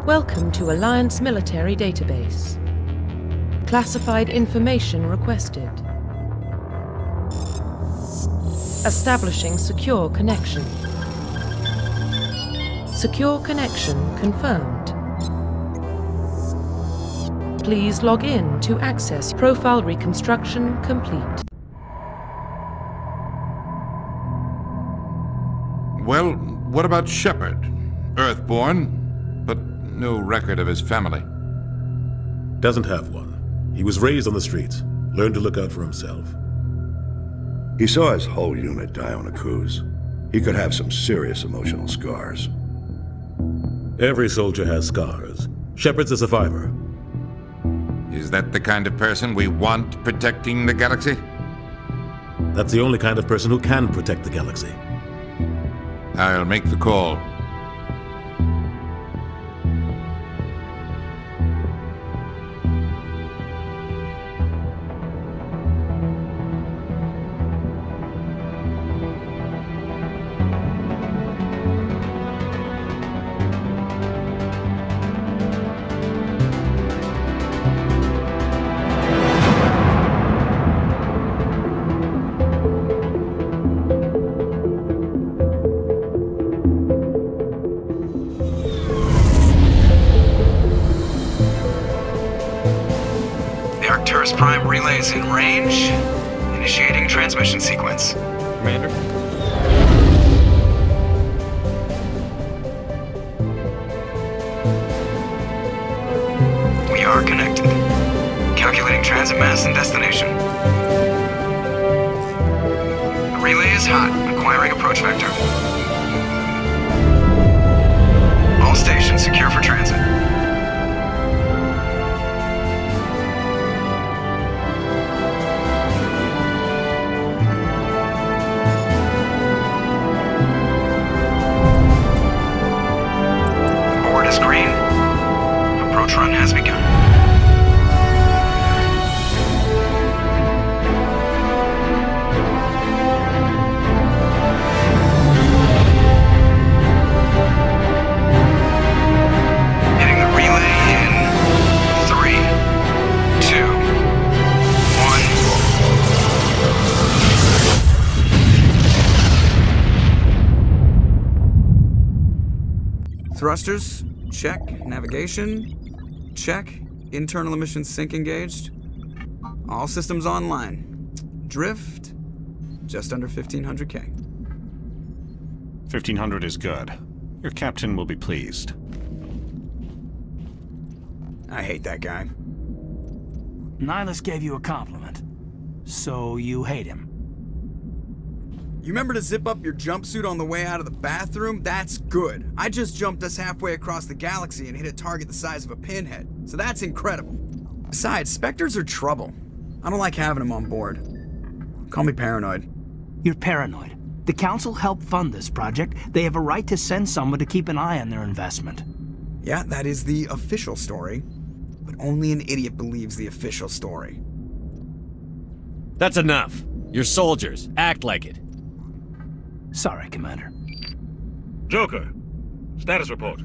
Welcome to Alliance Military Database. Classified information requested. Establishing secure connection. Secure connection confirmed. Please log in to access profile reconstruction complete. Well, what about Shepard? Earthborn, but no record of his family. Doesn't have one. He was raised on the streets, learned to look out for himself. He saw his whole unit die on a cruise. He could have some serious emotional scars. Every soldier has scars. Shepard's a survivor. Is that the kind of person we want protecting the galaxy? That's the only kind of person who can protect the galaxy. I'll make the call. Prime relays in range. Initiating transmission sequence. Commander? We are connected. Calculating transit mass and destination. The relay is hot. Acquiring approach vector. All stations secure for transit. Green. Approach run has begun. Hitting the relay in 3, 2, 1. Thrusters. Check. Navigation. Check. Internal emissions sync engaged. All systems online. Drift. Just under 1,500K. 1,500 is good. Your captain will be pleased. I hate that guy. Nihilus gave you a compliment. So you hate him. You remember to zip up your jumpsuit on the way out of the bathroom? That's good. I just jumped us halfway across the galaxy and hit a target the size of a pinhead, so that's incredible. Besides, Spectres are trouble. I don't like having them on board. Call me paranoid. You're paranoid. The Council helped fund this project. They have a right to send someone to keep an eye on their investment. Yeah, that is the official story. But only an idiot believes the official story. That's enough. You're soldiers. Act like it. Sorry, Commander. Joker, status report.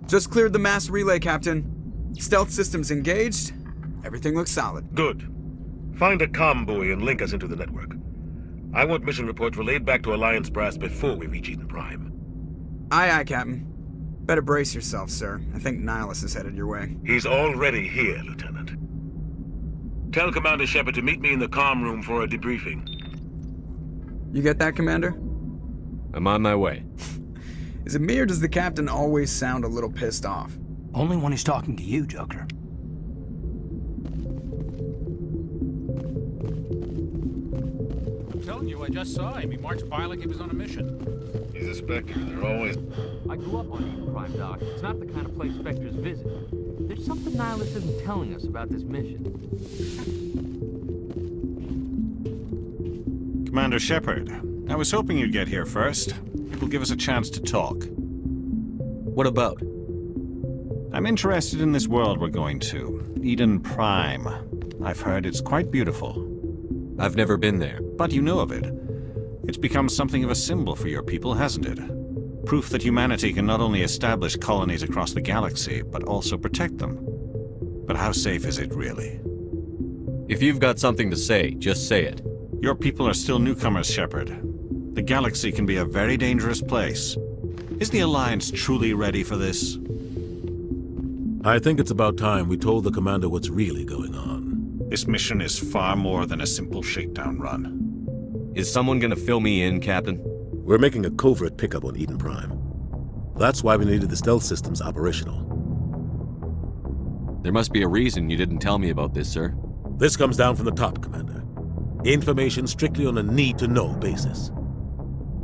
Just cleared the mass relay, Captain. Stealth systems engaged. Everything looks solid. Good. Find a comm buoy and link us into the network. I want mission reports relayed back to Alliance Brass before we reach Eden Prime. Aye, aye, Captain. Better brace yourself, sir. I think Nihilus is headed your way. He's already here, Lieutenant. Tell Commander Shepard to meet me in the comm room for a debriefing. You get that, Commander? I'm on my way. Is it me or does the Captain always sound a little pissed off? Only when he's talking to you, Joker. I'm telling you, I just saw him. He marched by like he was on a mission. He's a Spectre. They're always... I grew up on Eden Prime, Doc. It's not the kind of place Spectres visit. There's something Nihilus isn't telling us about this mission. Commander Shepard, I was hoping you'd get here first. It will give us a chance to talk. What about? I'm interested in this world we're going to. Eden Prime. I've heard it's quite beautiful. I've never been there. But you know of it. It's become something of a symbol for your people, hasn't it? Proof that humanity can not only establish colonies across the galaxy, but also protect them. But how safe is it really? If you've got something to say, just say it. Your people are still newcomers, Shepard. The galaxy can be a very dangerous place. Is the Alliance truly ready for this? I think it's about time we told the Commander what's really going on. This mission is far more than a simple shakedown run. Is someone gonna fill me in, Captain? We're making a covert pickup on Eden Prime. That's why we needed the stealth systems operational. There must be a reason you didn't tell me about this, sir. This comes down from the top, Commander. Information strictly on a need-to-know basis.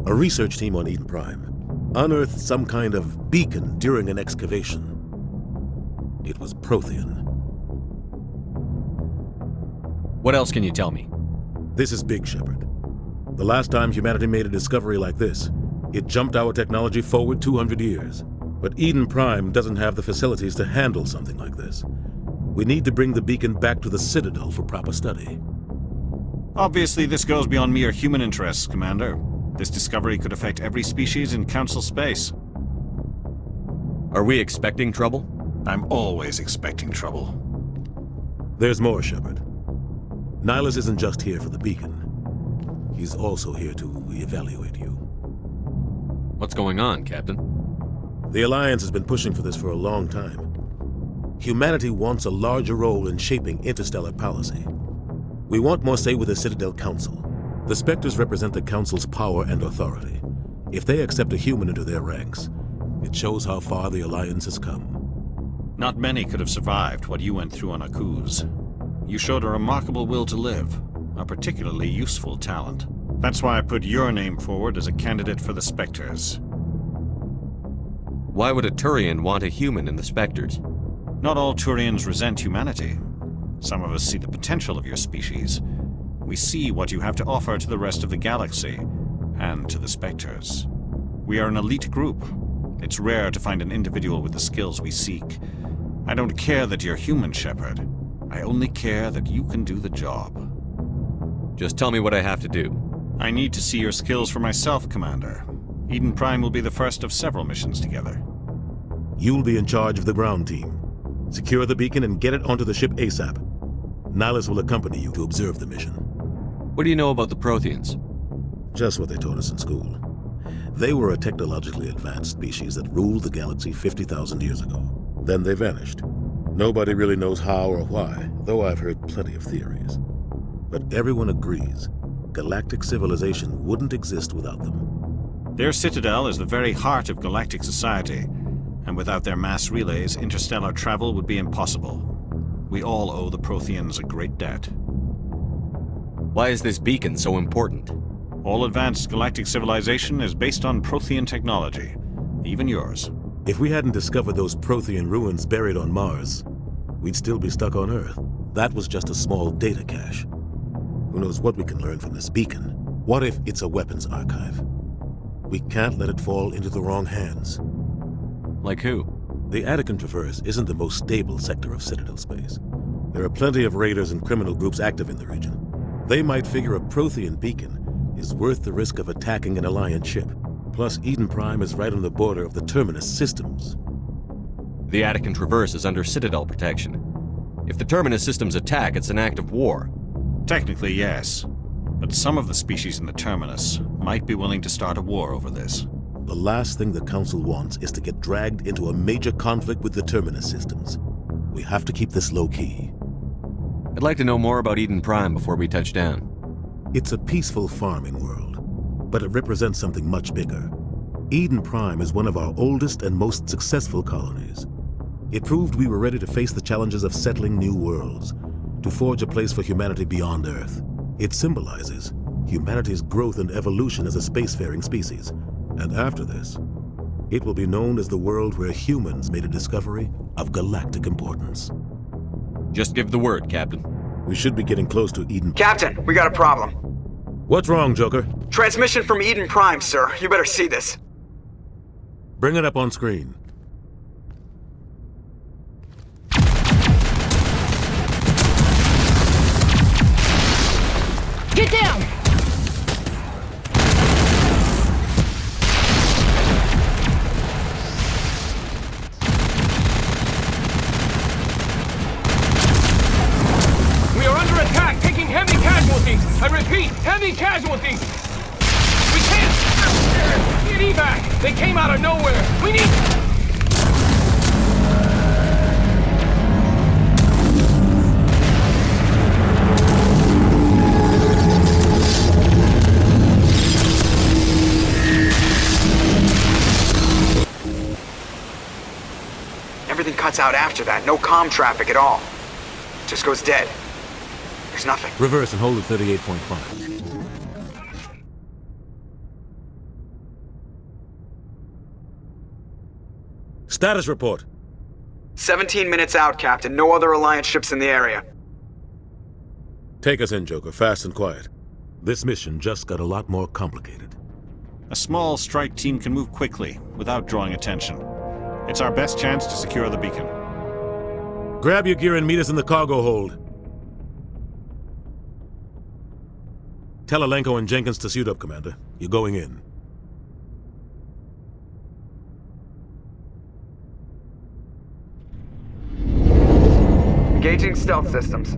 A research team on Eden Prime unearthed some kind of beacon during an excavation. It was Prothean. What else can you tell me? This is big, Shepard. The last time humanity made a discovery like this, it jumped our technology forward 200 years. But Eden Prime doesn't have the facilities to handle something like this. We need to bring the beacon back to the Citadel for proper study. Obviously, this goes beyond mere human interests, Commander. This discovery could affect every species in Council space. Are we expecting trouble? I'm always expecting trouble. There's more, Shepard. Nihilus isn't just here for the beacon. He's also here to evaluate you. What's going on, Captain? The Alliance has been pushing for this for a long time. Humanity wants a larger role in shaping interstellar policy. We want more say with the Citadel Council. The Spectres represent the Council's power and authority. If they accept a human into their ranks, it shows how far the Alliance has come. Not many could have survived what you went through on Akuz. You showed a remarkable will to live, a particularly useful talent. That's why I put your name forward as a candidate for the Spectres. Why would a Turian want a human in the Spectres? Not all Turians resent humanity. Some of us see the potential of your species. We see what you have to offer to the rest of the galaxy, and to the Spectres. We are an elite group. It's rare to find an individual with the skills we seek. I don't care that you're human, Shepard. I only care that you can do the job. Just tell me what I have to do. I need to see your skills for myself, Commander. Eden Prime will be the first of several missions together. You'll be in charge of the ground team. Secure the beacon and get it onto the ship ASAP. Nihilus will accompany you to observe the mission. What do you know about the Protheans? Just what they taught us in school. They were a technologically advanced species that ruled the galaxy 50,000 years ago. Then they vanished. Nobody really knows how or why, though I've heard plenty of theories. But everyone agrees, galactic civilization wouldn't exist without them. Their Citadel is the very heart of galactic society, and without their mass relays, interstellar travel would be impossible. We all owe the Protheans a great debt. Why is this beacon so important? All advanced galactic civilization is based on Prothean technology, even yours. If we hadn't discovered those Prothean ruins buried on Mars, we'd still be stuck on Earth. That was just a small data cache. Who knows what we can learn from this beacon? What if it's a weapons archive? We can't let it fall into the wrong hands. Like who? The Attican Traverse isn't the most stable sector of Citadel space. There are plenty of raiders and criminal groups active in the region. They might figure a Prothean beacon is worth the risk of attacking an Alliance ship. Plus, Eden Prime is right on the border of the Terminus systems. The Attican Traverse is under Citadel protection. If the Terminus systems attack, it's an act of war. Technically, yes. But some of the species in the Terminus might be willing to start a war over this. The last thing the Council wants is to get dragged into a major conflict with the Terminus systems. We have to keep this low-key. I'd like to know more about Eden Prime before we touch down. It's a peaceful farming world, but it represents something much bigger. Eden Prime is one of our oldest and most successful colonies. It proved we were ready to face the challenges of settling new worlds, to forge a place for humanity beyond Earth. It symbolizes humanity's growth and evolution as a spacefaring species. And after this, it will be known as the world where humans made a discovery of galactic importance. Just give the word, Captain. We should be getting close to Eden. Captain, we got a problem. What's wrong, Joker? Transmission from Eden Prime, sir. You better see this. Bring it up on screen. Get down! I repeat, heavy casualties! We can't! Need evac! They came out of nowhere! We need... Everything cuts out after that. No comm traffic at all. Just goes dead. There's nothing. Reverse and hold at 38.5. Status report. 17 minutes out, Captain. No other Alliance ships in the area. Take us in, Joker, fast and quiet. This mission just got a lot more complicated. A small strike team can move quickly, without drawing attention. It's our best chance to secure the beacon. Grab your gear and meet us in the cargo hold. Tell Alenko and Jenkins to suit up, Commander. You're going in. Engaging stealth systems.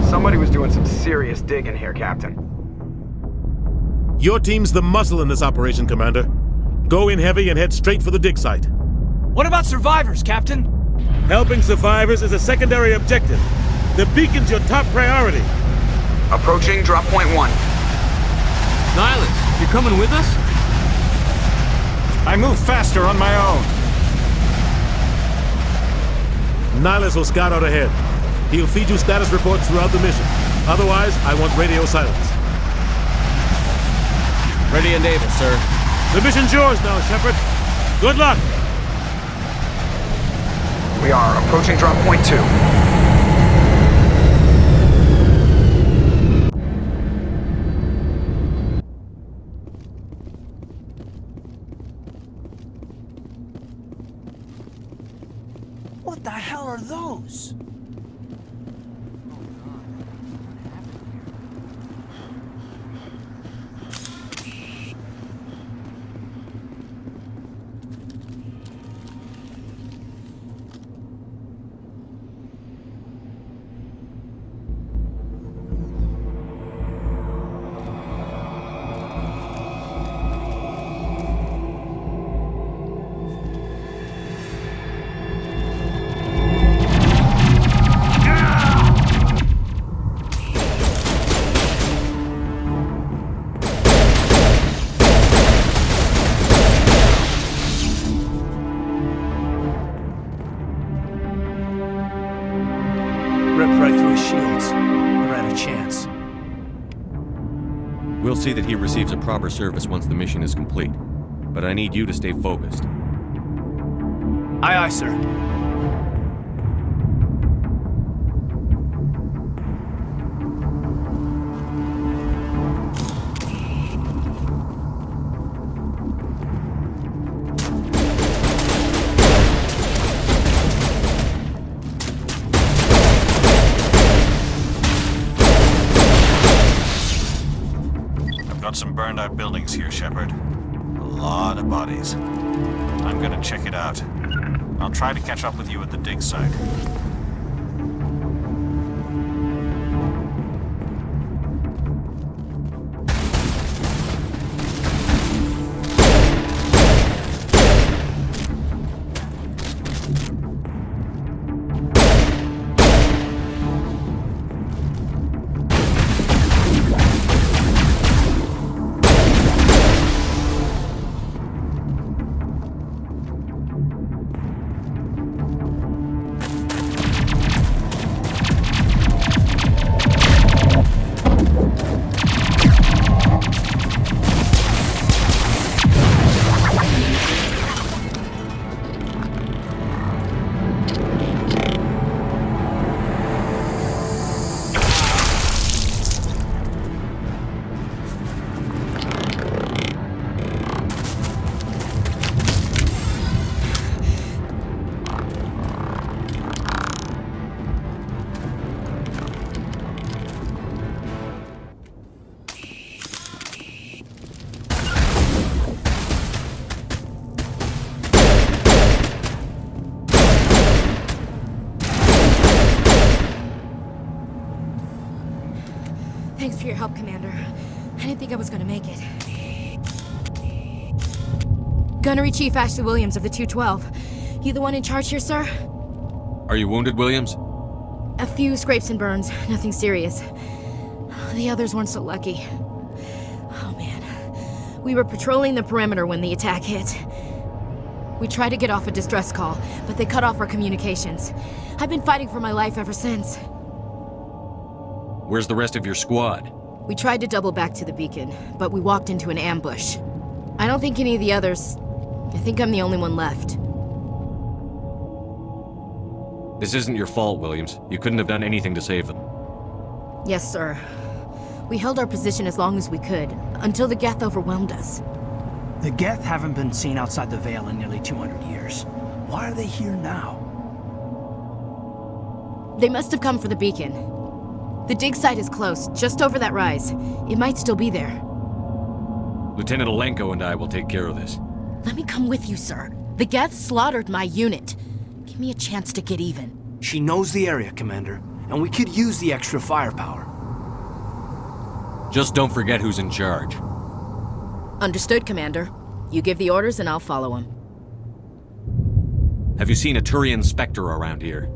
Somebody was doing some serious digging here, Captain. Your team's the muscle in this operation, Commander. Go in heavy and head straight for the dig site. What about survivors, Captain? Helping survivors is a secondary objective. The beacon's your top priority. Approaching drop point 1. Nihilus, you coming with us? I move faster on my own. Nihilus will scout out ahead. He'll feed you status reports throughout the mission. Otherwise, I want radio silence. Ready and able, sir. The mission's yours now, Shepard. Good luck! We are approaching drop point 2. What the hell are those? We'll see that he receives a proper service once the mission is complete. But I need you to stay focused. Aye, aye, sir. Some burned out buildings here, Shepard. A lot of bodies. I'm gonna check it out. I'll try to catch up with you at the dig site. for your help, Commander. I didn't think I was gonna make it. Gunnery Chief Ashley Williams of the 212. You the one in charge here, sir? Are you wounded, Williams? A few scrapes and burns, nothing serious. The others weren't so lucky. Oh man. We were patrolling the perimeter when the attack hit. We tried to get off a distress call, but they cut off our communications. I've been fighting for my life ever since. Where's the rest of your squad? We tried to double back to the beacon, but we walked into an ambush. I don't think any of the others... I think I'm the only one left. This isn't your fault, Williams. You couldn't have done anything to save them. Yes, sir. We held our position as long as we could, until the Geth overwhelmed us. The Geth haven't been seen outside the Veil in nearly 200 years. Why are they here now? They must have come for the beacon. The dig site is close, just over that rise. It might still be there. Lieutenant Alenko and I will take care of this. Let me come with you, sir. The Geth slaughtered my unit. Give me a chance to get even. She knows the area, Commander, and we could use the extra firepower. Just don't forget who's in charge. Understood, Commander. You give the orders and I'll follow them. Have you seen a Turian Spectre around here?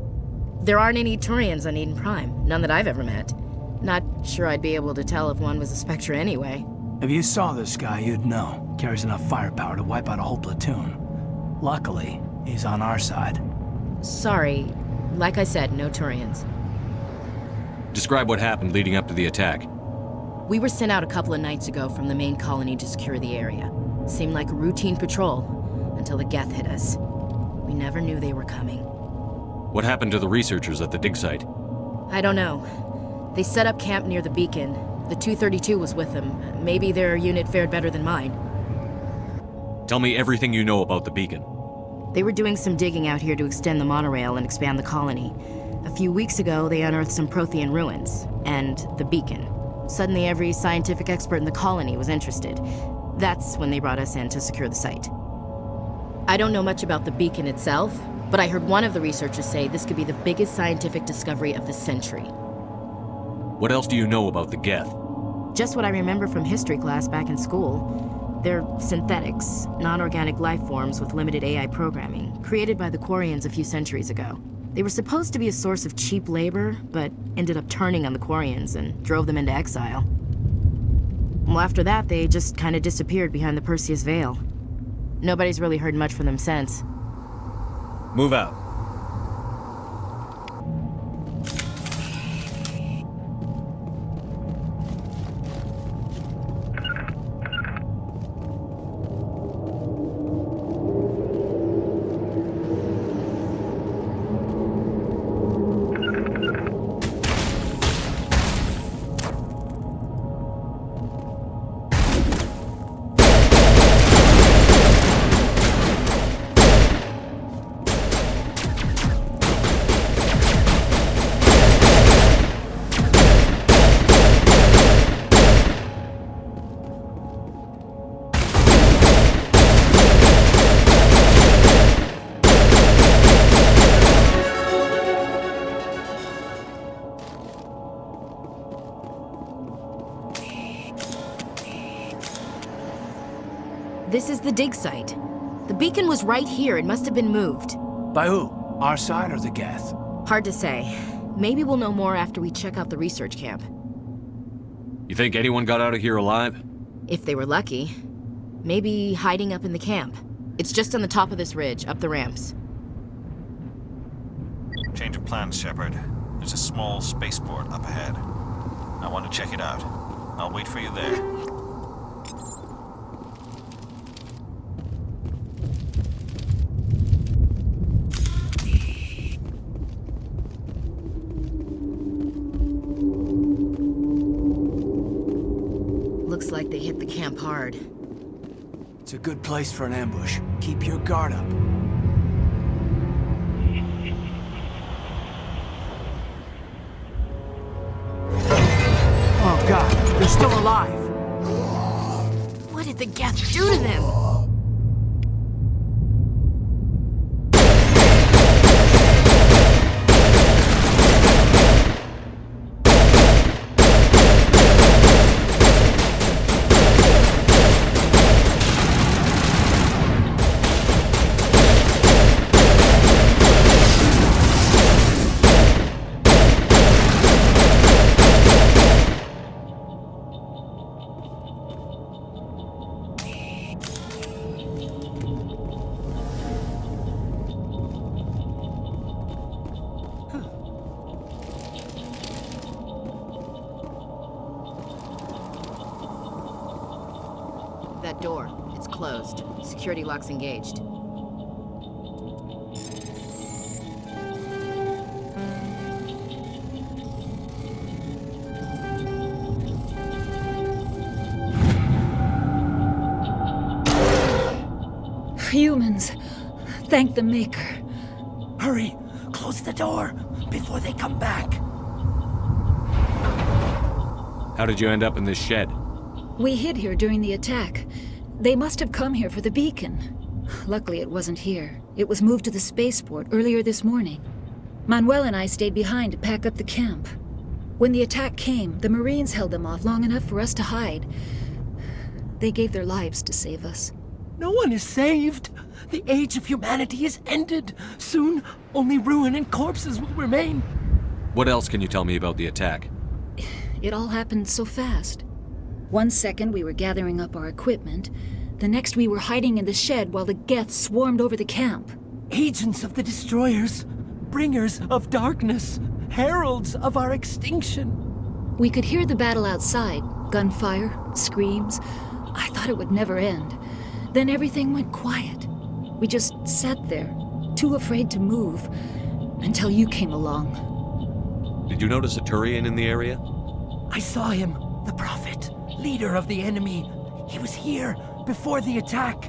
There aren't any Turians on Eden Prime. None that I've ever met. Not sure I'd be able to tell if one was a Spectre anyway. If you saw this guy, you'd know. Carries enough firepower to wipe out a whole platoon. Luckily, he's on our side. Sorry. Like I said, no Turians. Describe what happened leading up to the attack. We were sent out a couple of nights ago from the main colony to secure the area. Seemed like a routine patrol, until the Geth hit us. We never knew they were coming. What happened to the researchers at the dig site? I don't know. They set up camp near the beacon. The 232 was with them. Maybe their unit fared better than mine. Tell me everything you know about the beacon. They were doing some digging out here to extend the monorail and expand the colony. A few weeks ago, they unearthed some Prothean ruins, and the beacon. Suddenly, every scientific expert in the colony was interested. That's when they brought us in to secure the site. I don't know much about the beacon itself, but I heard one of the researchers say this could be the biggest scientific discovery of the century. What else do you know about the Geth? Just what I remember from history class back in school. They're synthetics, non-organic life forms with limited AI programming, created by the Quarians a few centuries ago. They were supposed to be a source of cheap labor, but ended up turning on the Quarians and drove them into exile. Well, after that, they just kind of disappeared behind the Perseus Veil. Nobody's really heard much from them since. Move out. This is the dig site. The beacon was right here. It must have been moved. By who? Our side or the Geth? Hard to say. Maybe we'll know more after we check out the research camp. You think anyone got out of here alive? If they were lucky. Maybe hiding up in the camp. It's just on the top of this ridge, up the ramps. Change of plans, Shepard. There's a small spaceport up ahead. I want to check it out. I'll wait for you there. Looks like they hit the camp hard. It's a good place for an ambush. Keep your guard up. Oh God, they're still alive! What did the Geth do to them? that door. It's closed. Security lock's engaged. Humans. Thank the Maker. Hurry! Close the door before they come back. How did you end up in this shed? We hid here during the attack. They must have come here for the beacon. Luckily, it wasn't here. It was moved to the spaceport earlier this morning. Manuel and I stayed behind to pack up the camp. When the attack came, the Marines held them off long enough for us to hide. They gave their lives to save us. No one is saved. The age of humanity is ended. Soon, only ruin and corpses will remain. What else can you tell me about the attack? It all happened so fast. 1 second we were gathering up our equipment. The next we were hiding in the shed while the Geth swarmed over the camp. Agents of the Destroyers, bringers of darkness, heralds of our extinction. We could hear the battle outside. Gunfire, screams. I thought it would never end. Then everything went quiet. We just sat there, too afraid to move, until you came along. Did you notice a Turian in the area? I saw him, the Prophet, leader of the enemy. He was here before the attack.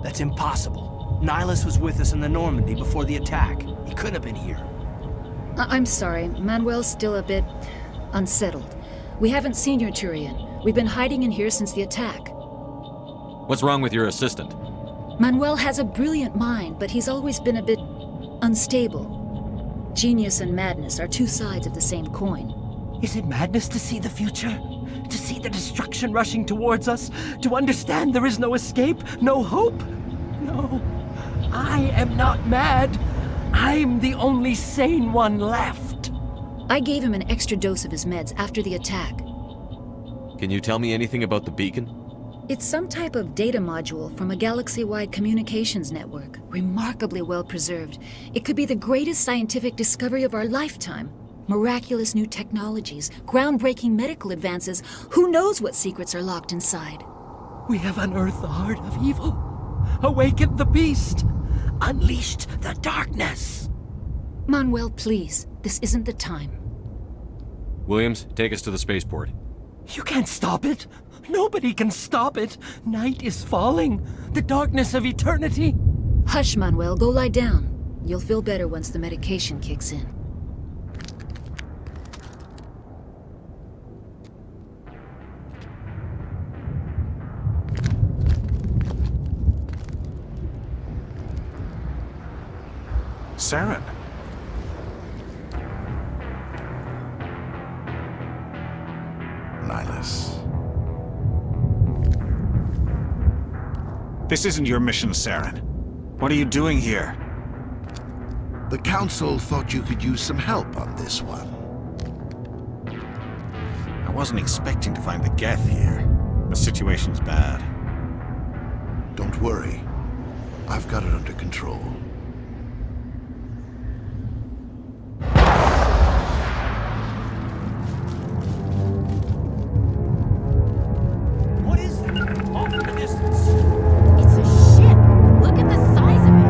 That's impossible. Nihilus was with us in the Normandy before the attack. He couldn't have been here. I'm sorry. Manuel's still a bit unsettled. We haven't seen your Turian. We've been hiding in here since the attack. What's wrong with your assistant? Manuel has a brilliant mind, but he's always been a bit unstable. Genius and madness are two sides of the same coin. Is it madness to see the future? To see the destruction rushing towards us? To understand there is no escape? No hope? No. I am not mad. I'm the only sane one left. I gave him an extra dose of his meds after the attack. Can you tell me anything about the beacon? It's some type of data module from a galaxy-wide communications network. Remarkably well preserved. It could be the greatest scientific discovery of our lifetime. Miraculous new technologies, groundbreaking medical advances. Who knows what secrets are locked inside? We have unearthed the heart of evil, awakened the beast, unleashed the darkness. Manuel, please. This isn't the time. Williams, take us to the spaceport. You can't stop it. Nobody can stop it. Night is falling. The darkness of eternity. Hush, Manuel. Go lie down. You'll feel better once the medication kicks in. Saren. Nihilus. This isn't your mission, Saren. What are you doing here? The Council thought you could use some help on this one. I wasn't expecting to find the Geth here. The situation's bad. Don't worry. I've got it under control. What is that? Off in the distance. It's a ship. Look at the size of it.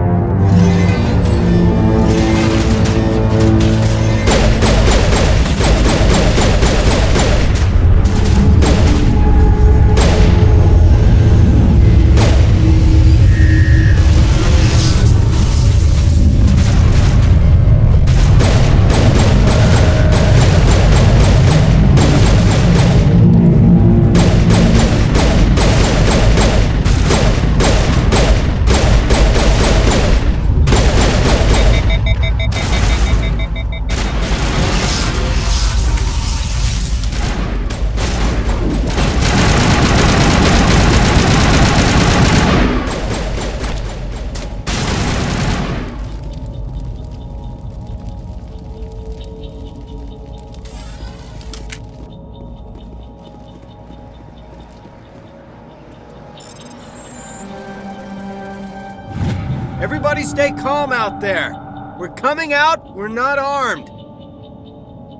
Everybody stay calm out there. We're coming out, we're not armed.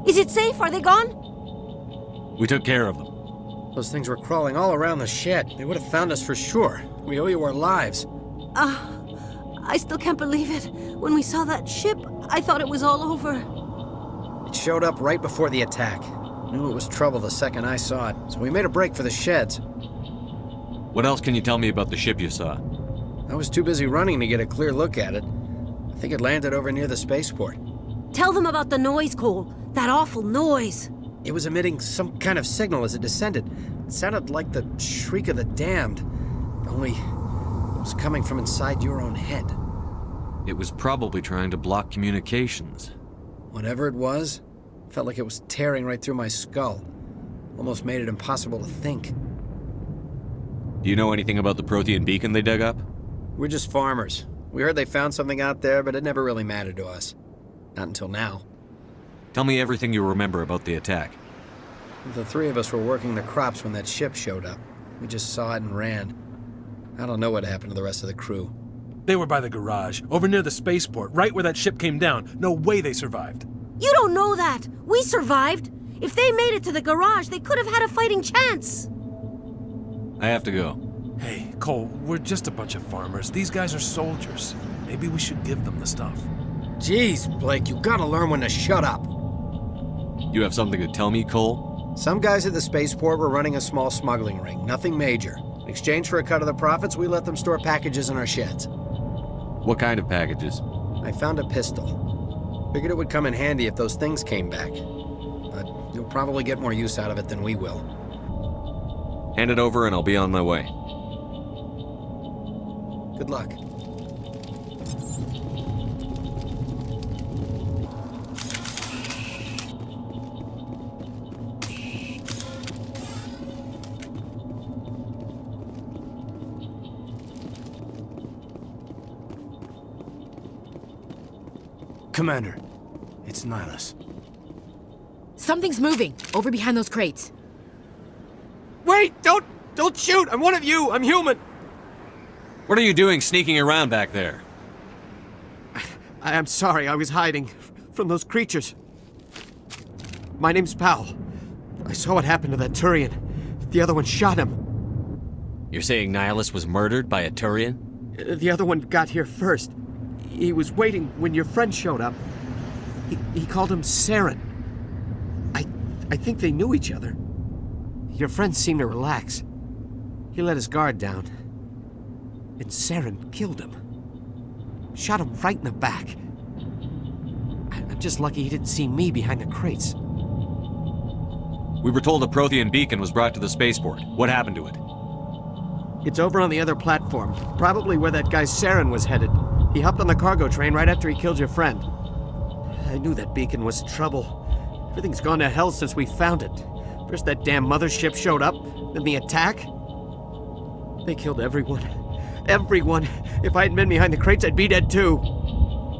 Is it safe? Are they gone? We took care of them. Those things were crawling all around the shed. They would have found us for sure. We owe you our lives. I still can't believe it. When we saw that ship, I thought it was all over. It showed up right before the attack. Knew it was trouble the second I saw it, so we made a break for the sheds. What else can you tell me about the ship you saw? I was too busy running to get a clear look at it. I think it landed over near the spaceport. Tell them about the noise, Cole. That awful noise. It was emitting some kind of signal as it descended. It sounded like the shriek of the damned, only it was coming from inside your own head. It was probably trying to block communications. Whatever it was, felt like it was tearing right through my skull. Almost made it impossible to think. Do you know anything about the Prothean beacon they dug up? We're just farmers. We heard they found something out there, but it never really mattered to us. Not until now. Tell me everything you remember about the attack. The three of us were working the crops when that ship showed up. We just saw it and ran. I don't know what happened to the rest of the crew. They were by the garage, over near the spaceport, right where that ship came down. No way they survived. You don't know that. We survived. If they made it to the garage, they could have had a fighting chance. I have to go. Hey, Cole, we're just a bunch of farmers. These guys are soldiers. Maybe we should give them the stuff. Jeez, Blake, you gotta learn when to shut up. You have something to tell me, Cole? Some guys at the spaceport were running a small smuggling ring, nothing major. In exchange for a cut of the profits, we let them store packages in our sheds. What kind of packages? I found a pistol. Figured it would come in handy if those things came back. But you'll probably get more use out of it than we will. Hand it over and I'll be on my way. Good luck. Commander, it's Nihilus. Something's moving, over behind those crates. Wait! Don't shoot! I'm one of you! I'm human! What are you doing sneaking around back there? I'm sorry, I was hiding from those creatures. My name's Powell. I saw what happened to that Turian. The other one shot him. You're saying Nihilus was murdered by a Turian? The other one got here first. He was waiting when your friend showed up. He called him Saren. I think they knew each other. Your friend seemed to relax. He let his guard down. And Saren killed him. Shot him right in the back. I'm just lucky he didn't see me behind the crates. We were told a Prothean beacon was brought to the spaceport. What happened to it? It's over on the other platform, probably where that guy Saren was headed. He hopped on the cargo train right after he killed your friend. I knew that beacon was trouble. Everything's gone to hell since we found it. First that damn mothership showed up, then the attack. They killed everyone. Everyone! If I hadn't been behind the crates, I'd be dead too.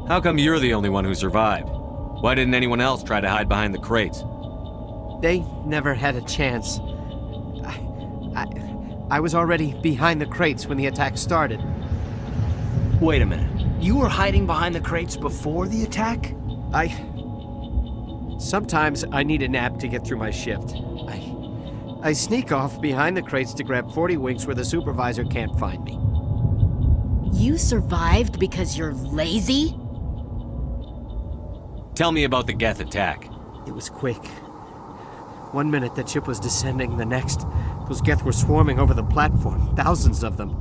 How come you're the only one who survived? Why didn't anyone else try to hide behind the crates? They never had a chance. I was already behind the crates when the attack started. Wait a minute. You were hiding behind the crates before the attack? Sometimes I need a nap to get through my shift. I sneak off behind the crates to grab 40 winks where the supervisor can't find me. You survived because you're lazy? Tell me about the Geth attack. It was quick. 1 minute that ship was descending, the next, those Geth were swarming over the platform, thousands of them.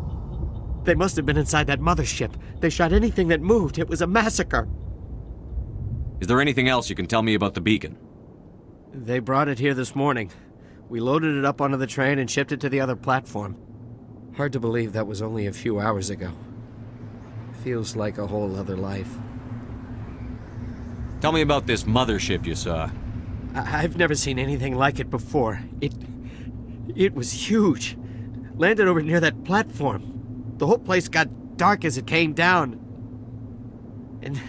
They must have been inside that mothership. They shot anything that moved. It was a massacre. Is there anything else you can tell me about the beacon? They brought it here this morning. We loaded it up onto the train and shipped it to the other platform. Hard to believe that was only a few hours ago. Feels like a whole other life. Tell me about this mothership you saw. I've never seen anything like it before. It was huge. Landed over near that platform. The whole place got dark as it came down. And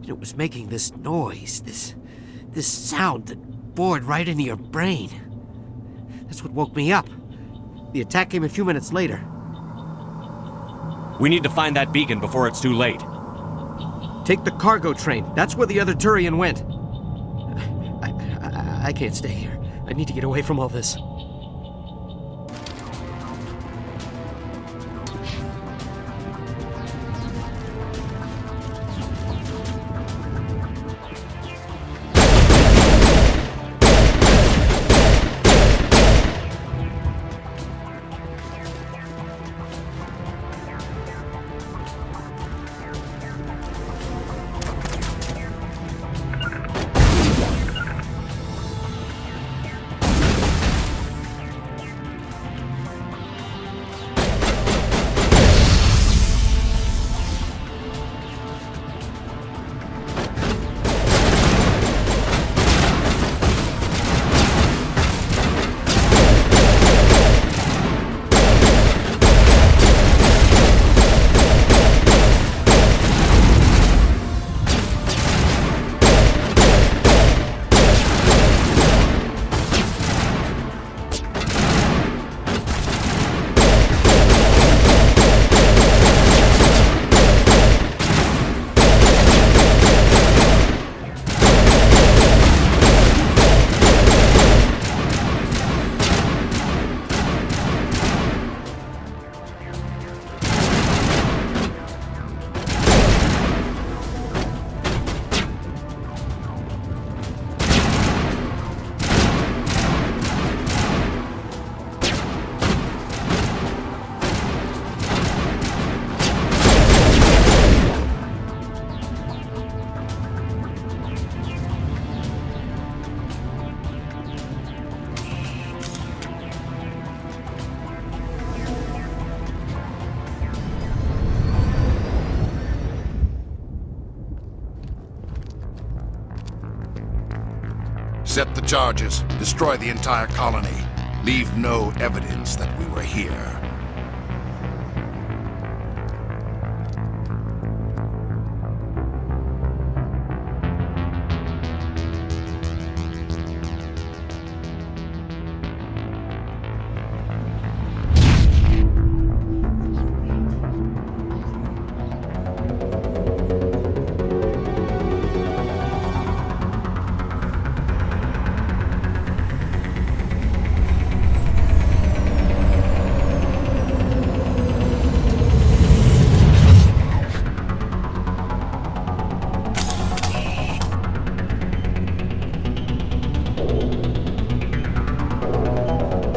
it was making this noise, this sound that bored right into your brain. That's what woke me up. The attack came a few minutes later. We need to find that beacon before it's too late. Take the cargo train. That's where the other Turian went. I can't stay here. I need to get away from all this. Set the charges. Destroy the entire colony. Leave no evidence that we were here.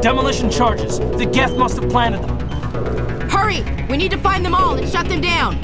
Demolition charges. The Geth must have planted them. Hurry! We need to find them all and shut them down!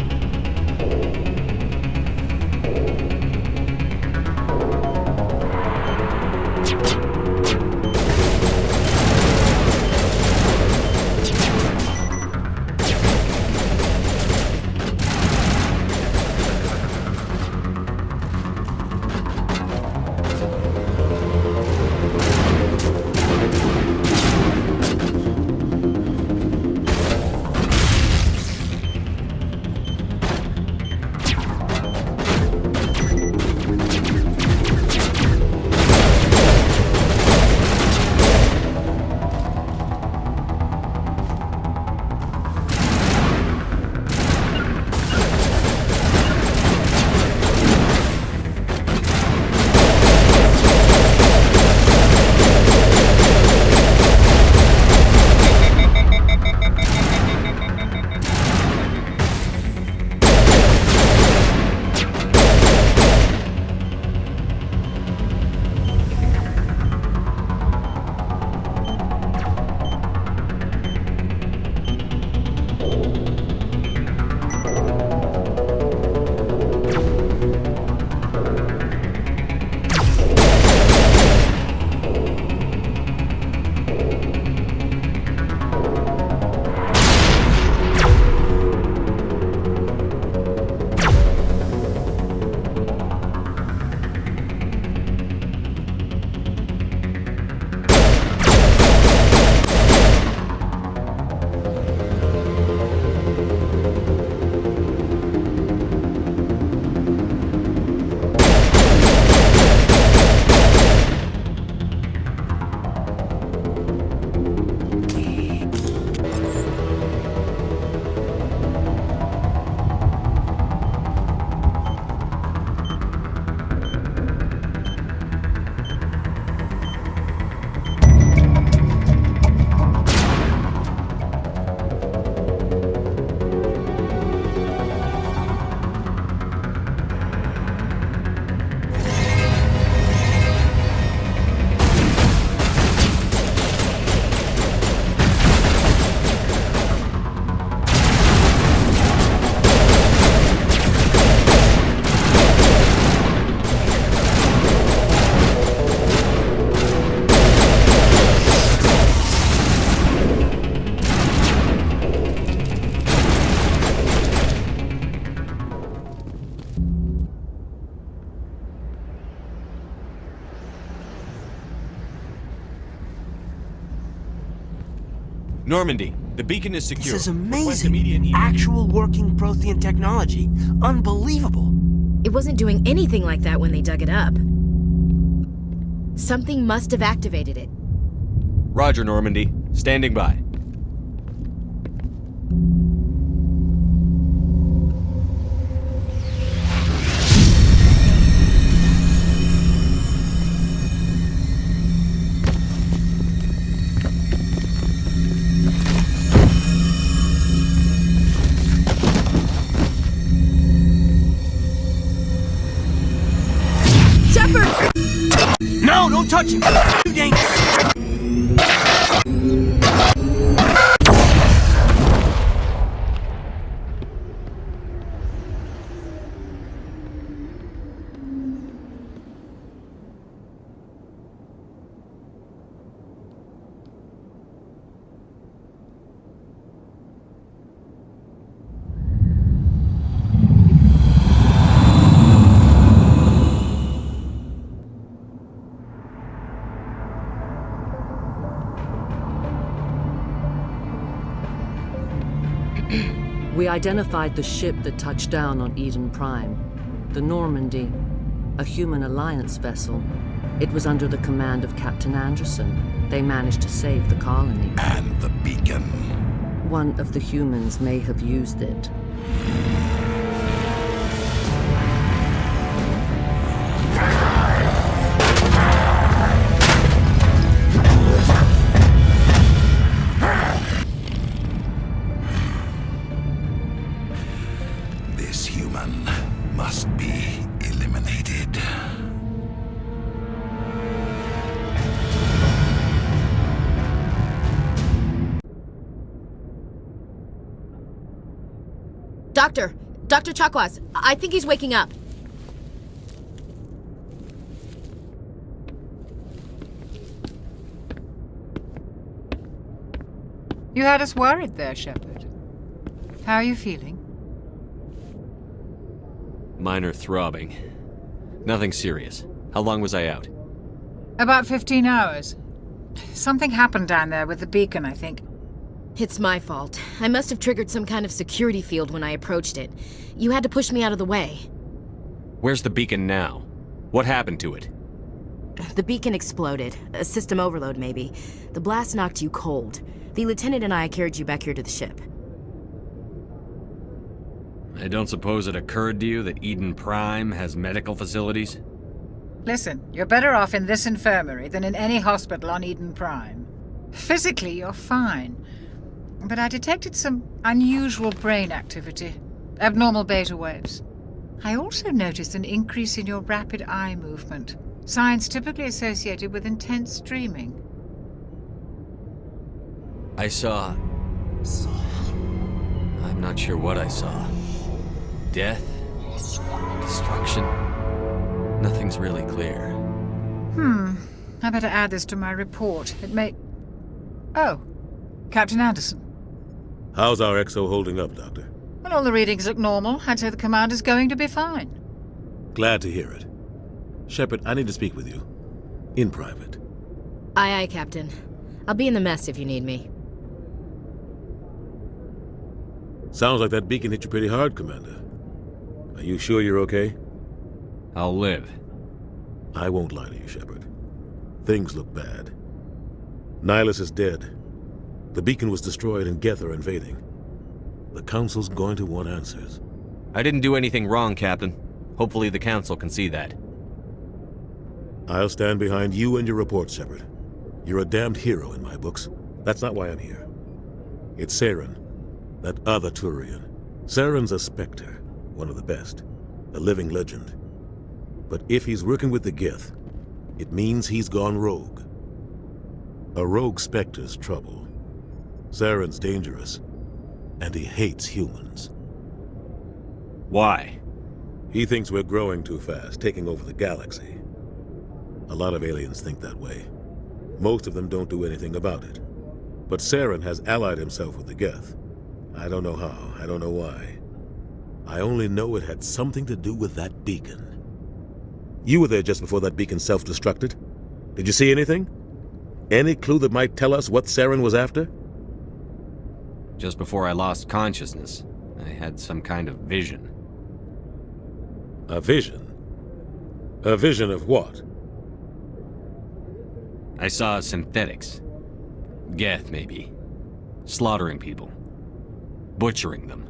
Normandy, the beacon is secure. This is amazing. Actual working Prothean technology. Unbelievable. It wasn't doing anything like that when they dug it up. Something must have activated it. Roger, Normandy. Standing by. Shepard! No, don't touch him! Too dangerous! We identified the ship that touched down on Eden Prime. The Normandy, a human alliance vessel. It was under the command of Captain Anderson. They managed to save the colony. And the beacon. One of the humans may have used it. This human must be eliminated. Dr. Chakwas, I think he's waking up. You had us worried there, Shepard. How are you feeling? Minor throbbing. Nothing serious. How long was I out? About 15 hours. Something happened down there with the beacon, I think. It's my fault. I must have triggered some kind of security field when I approached it. You had to push me out of the way. Where's the beacon now? What happened to it? The beacon exploded. A system overload, maybe. The blast knocked you cold. The lieutenant and I carried you back here to the ship. I don't suppose it occurred to you that Eden Prime has medical facilities? Listen, you're better off in this infirmary than in any hospital on Eden Prime. Physically, you're fine. But I detected some unusual brain activity. Abnormal beta waves. I also noticed an increase in your rapid eye movement. Signs typically associated with intense dreaming. I saw... I'm not sure what I saw. Death? Destruction? Nothing's really clear. I better add this to my report. It may... Oh, Captain Anderson. How's our XO holding up, Doctor? Well, all the readings look normal. I'd say the commander's going to be fine. Glad to hear it. Shepard, I need to speak with you. In private. Aye, Captain. I'll be in the mess if you need me. Sounds like that beacon hit you pretty hard, Commander. Are you sure you're okay? I'll live. I won't lie to you, Shepard. Things look bad. Nihilus is dead. The beacon was destroyed and Geth are invading. The Council's going to want answers. I didn't do anything wrong, Captain. Hopefully the Council can see that. I'll stand behind you and your report, Shepard. You're a damned hero in my books. That's not why I'm here. It's Saren, that other Turian. Saren's a Spectre, one of the best. A living legend. But if he's working with the Geth, it means he's gone rogue. A rogue Spectre's trouble. Saren's dangerous, and he hates humans. Why? He thinks we're growing too fast, taking over the galaxy. A lot of aliens think that way. Most of them don't do anything about it. But Saren has allied himself with the Geth. I don't know how, I don't know why. I only know it had something to do with that beacon. You were there just before that beacon self-destructed. Did you see anything? Any clue that might tell us what Saren was after? Just before I lost consciousness, I had some kind of vision. A vision? A vision of what? I saw synthetics. Geth, maybe. Slaughtering people. Butchering them.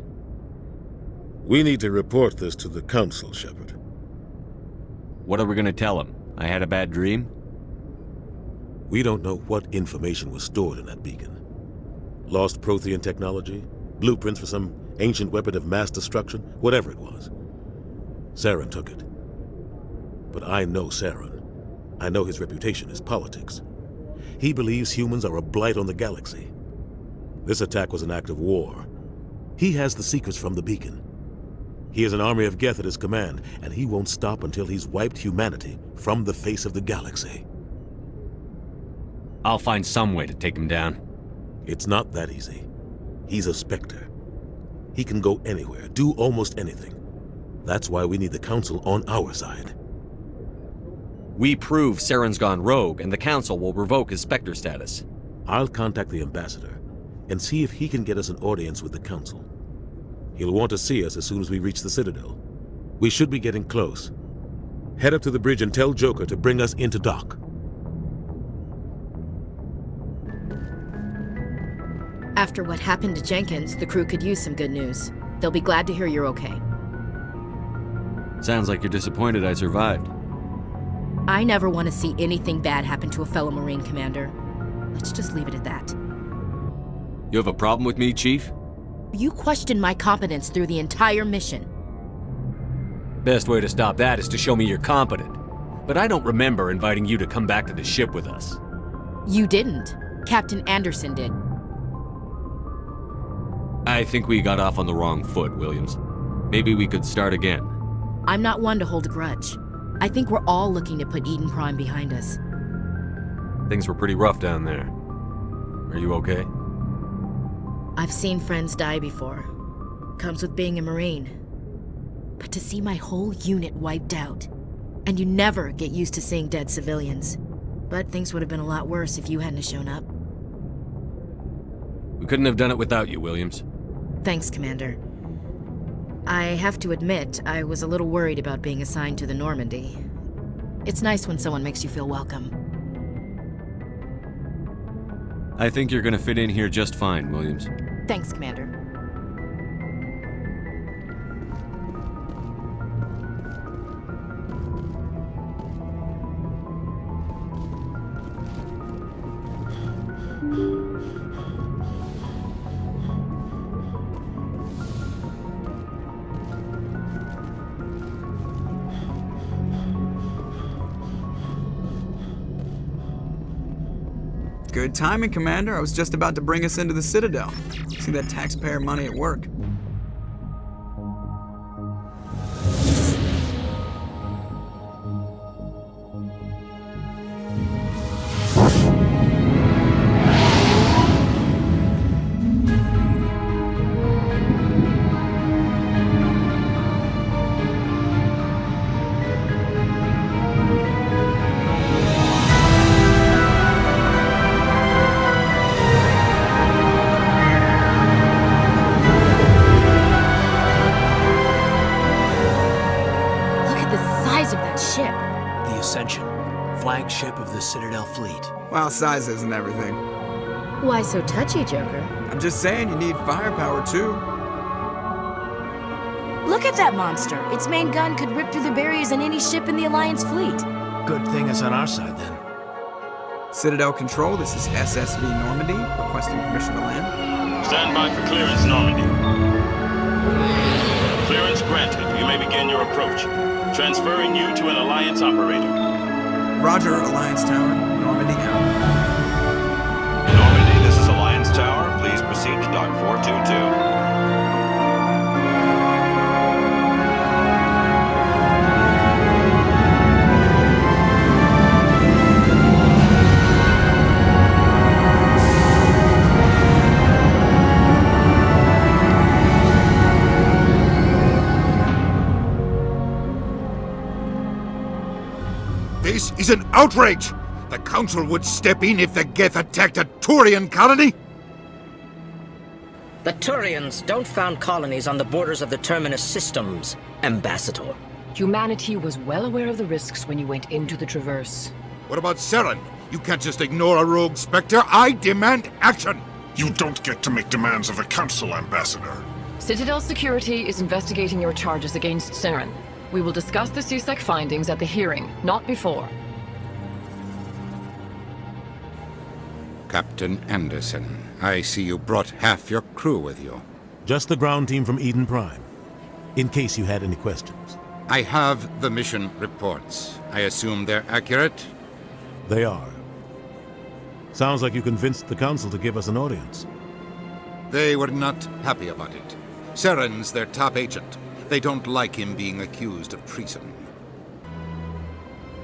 We need to report this to the Council, Shepard. What are we gonna tell them? I had a bad dream? We don't know what information was stored in that beacon. Lost Prothean technology? Blueprints for some ancient weapon of mass destruction? Whatever it was. Saren took it. But I know Saren. I know his reputation is politics. He believes humans are a blight on the galaxy. This attack was an act of war. He has the secrets from the beacon. He has an army of Geth at his command, and he won't stop until he's wiped humanity from the face of the galaxy. I'll find some way to take him down. It's not that easy. He's a Spectre. He can go anywhere, do almost anything. That's why we need the Council on our side. We prove Saren's gone rogue, and the Council will revoke his Spectre status. I'll contact the Ambassador and see if he can get us an audience with the Council. He'll want to see us as soon as we reach the Citadel. We should be getting close. Head up to the bridge and tell Joker to bring us into dock. After what happened to Jenkins, the crew could use some good news. They'll be glad to hear you're okay. Sounds like you're disappointed I survived. I never want to see anything bad happen to a fellow Marine commander. Let's just leave it at that. You have a problem with me, Chief? You questioned my competence through the entire mission. Best way to stop that is to show me you're competent. But I don't remember inviting you to come back to the ship with us. You didn't. Captain Anderson did. I think we got off on the wrong foot, Williams. Maybe we could start again. I'm not one to hold a grudge. I think we're all looking to put Eden Prime behind us. Things were pretty rough down there. Are you okay? I've seen friends die before. Comes with being a Marine. But to see my whole unit wiped out, and you never get used to seeing dead civilians. But things would have been a lot worse if you hadn't shown up. We couldn't have done it without you, Williams. Thanks, Commander. I have to admit, I was a little worried about being assigned to the Normandy. It's nice when someone makes you feel welcome. I think you're gonna fit in here just fine, Williams. Thanks, Commander. Good timing, Commander. I was just about to bring us into the Citadel. See that taxpayer money at work. Flagship of the Citadel fleet. Well, size isn't everything. Why so touchy, Joker? I'm just saying you need firepower, too. Look at that monster. Its main gun could rip through the barriers in any ship in the Alliance fleet. Good thing it's on our side, then. Citadel Control, this is SSV Normandy, requesting permission to land. Stand by for clearance, Normandy. Clearance granted. You may begin your approach. Transferring you to an Alliance operator. Roger, Alliance Tower. Normandy out. Normandy, this is Alliance Tower. Please proceed to Dock 422. This is an outrage! The Council would step in if the Geth attacked a Turian colony? The Turians don't found colonies on the borders of the Terminus systems, Ambassador. Humanity was well aware of the risks when you went into the Traverse. What about Saren? You can't just ignore a rogue Spectre. I demand action! You don't get to make demands of the Council, Ambassador. Citadel Security is investigating your charges against Saren. We will discuss the CSEC findings at the hearing, not before. Captain Anderson, I see you brought half your crew with you. Just the ground team from Eden Prime, in case you had any questions. I have the mission reports. I assume they're accurate? They are. Sounds like you convinced the Council to give us an audience. They were not happy about it. Saren's their top agent. They don't like him being accused of treason.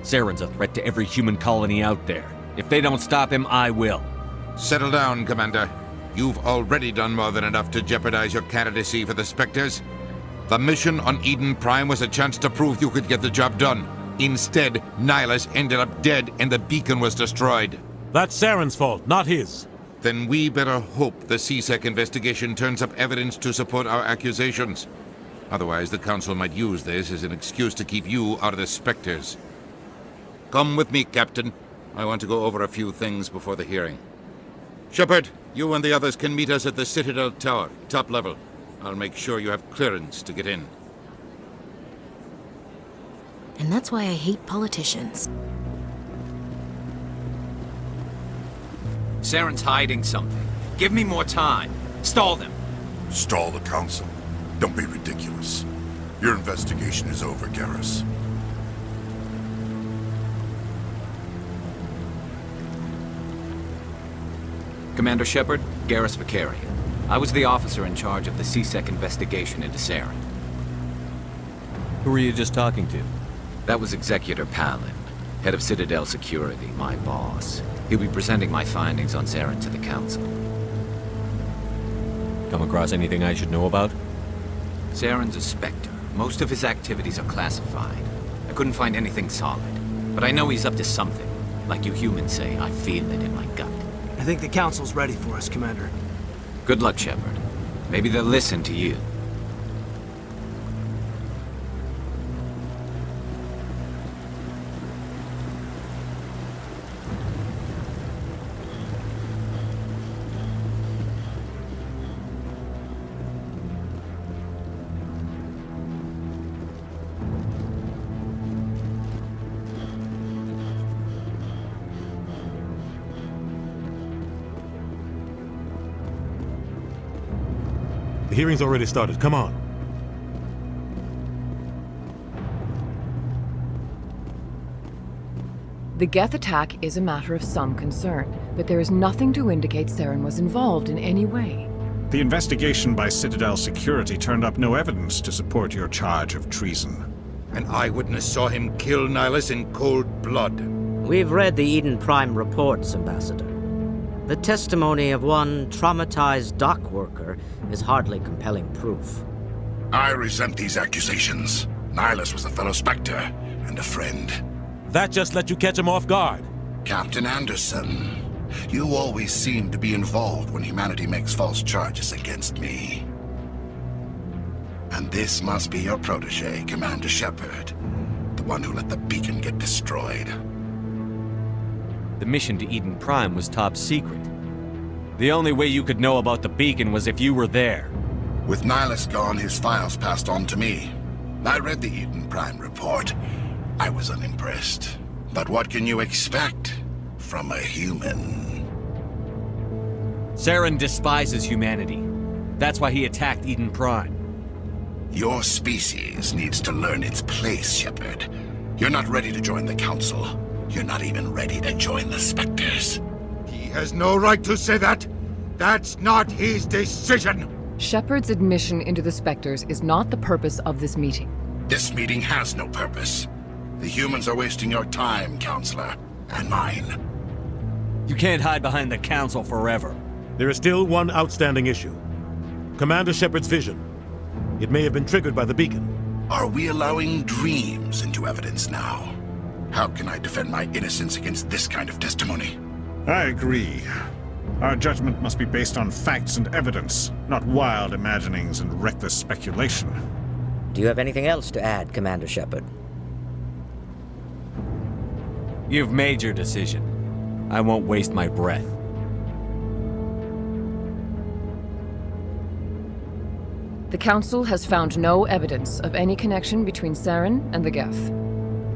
Saren's a threat to every human colony out there. If they don't stop him, I will. Settle down, Commander. You've already done more than enough to jeopardize your candidacy for the Spectres. The mission on Eden Prime was a chance to prove you could get the job done. Instead, Nihilus ended up dead and the beacon was destroyed. That's Saren's fault, not his. Then we better hope the CSEC investigation turns up evidence to support our accusations. Otherwise, the Council might use this as an excuse to keep you out of the Spectres. Come with me, Captain. I want to go over a few things before the hearing. Shepard, you and the others can meet us at the Citadel Tower, top level. I'll make sure you have clearance to get in. And that's why I hate politicians. Saren's hiding something. Give me more time. Stall them. Stall the Council? Don't be ridiculous. Your investigation is over, Garrus. Commander Shepard, Garrus Vakarian. I was the officer in charge of the CSEC investigation into Saren. Who were you just talking to? That was Executor Palin, head of Citadel Security, my boss. He'll be presenting my findings on Saren to the Council. Come across anything I should know about? Saren's a Spectre. Most of his activities are classified. I couldn't find anything solid. But I know he's up to something. Like you humans say, I feel it in my gut. I think the Council's ready for us, Commander. Good luck, Shepard. Maybe they'll listen to you. The hearing's already started. Come on. The Geth attack is a matter of some concern, but there is nothing to indicate Saren was involved in any way. The investigation by Citadel Security turned up no evidence to support your charge of treason. An eyewitness saw him kill Nihilus in cold blood. We've read the Eden Prime reports, Ambassador. The testimony of one traumatized dock worker is hardly compelling proof. I resent these accusations. Nihilus was a fellow Spectre and a friend. That just let you catch him off guard. Captain Anderson, you always seem to be involved when humanity makes false charges against me. And this must be your protege, Commander Shepard, the one who let the beacon get destroyed. The mission to Eden Prime was top secret. The only way you could know about the beacon was if you were there. With Nihilus gone, his files passed on to me. I read the Eden Prime report. I was unimpressed. But what can you expect from a human? Saren despises humanity. That's why he attacked Eden Prime. Your species needs to learn its place, Shepard. You're not ready to join the Council. You're not even ready to join the Spectres. He has no right to say that. That's not his decision. Shepard's admission into the Spectres is not the purpose of this meeting. This meeting has no purpose. The humans are wasting your time, Counselor, and mine. You can't hide behind the Council forever. There is still one outstanding issue. Commander Shepard's vision. It may have been triggered by the beacon. Are we allowing dreams into evidence now? How can I defend my innocence against this kind of testimony? I agree. Our judgment must be based on facts and evidence, not wild imaginings and reckless speculation. Do you have anything else to add, Commander Shepard? You've made your decision. I won't waste my breath. The Council has found no evidence of any connection between Saren and the Geth.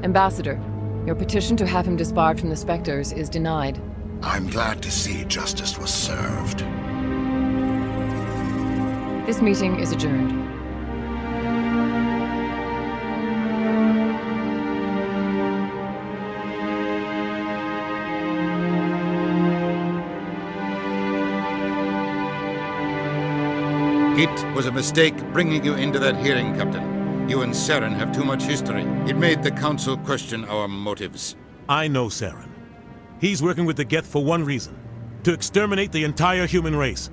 Ambassador, your petition to have him disbarred from the Spectres is denied. I'm glad to see justice was served. This meeting is adjourned. It was a mistake bringing you into that hearing, Captain. You and Saren have too much history. It made the Council question our motives. I know Saren. He's working with the Geth for one reason. To exterminate the entire human race.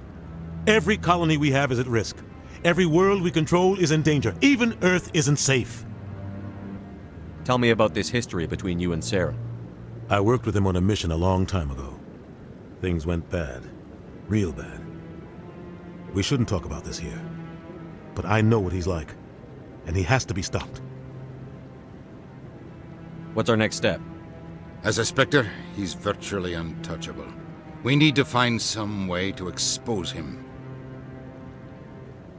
Every colony we have is at risk. Every world we control is in danger. Even Earth isn't safe. Tell me about this history between you and Saren. I worked with him on a mission a long time ago. Things went bad. Real bad. We shouldn't talk about this here. But I know what he's like, and he has to be stopped. What's our next step? As a Spectre, he's virtually untouchable. We need to find some way to expose him.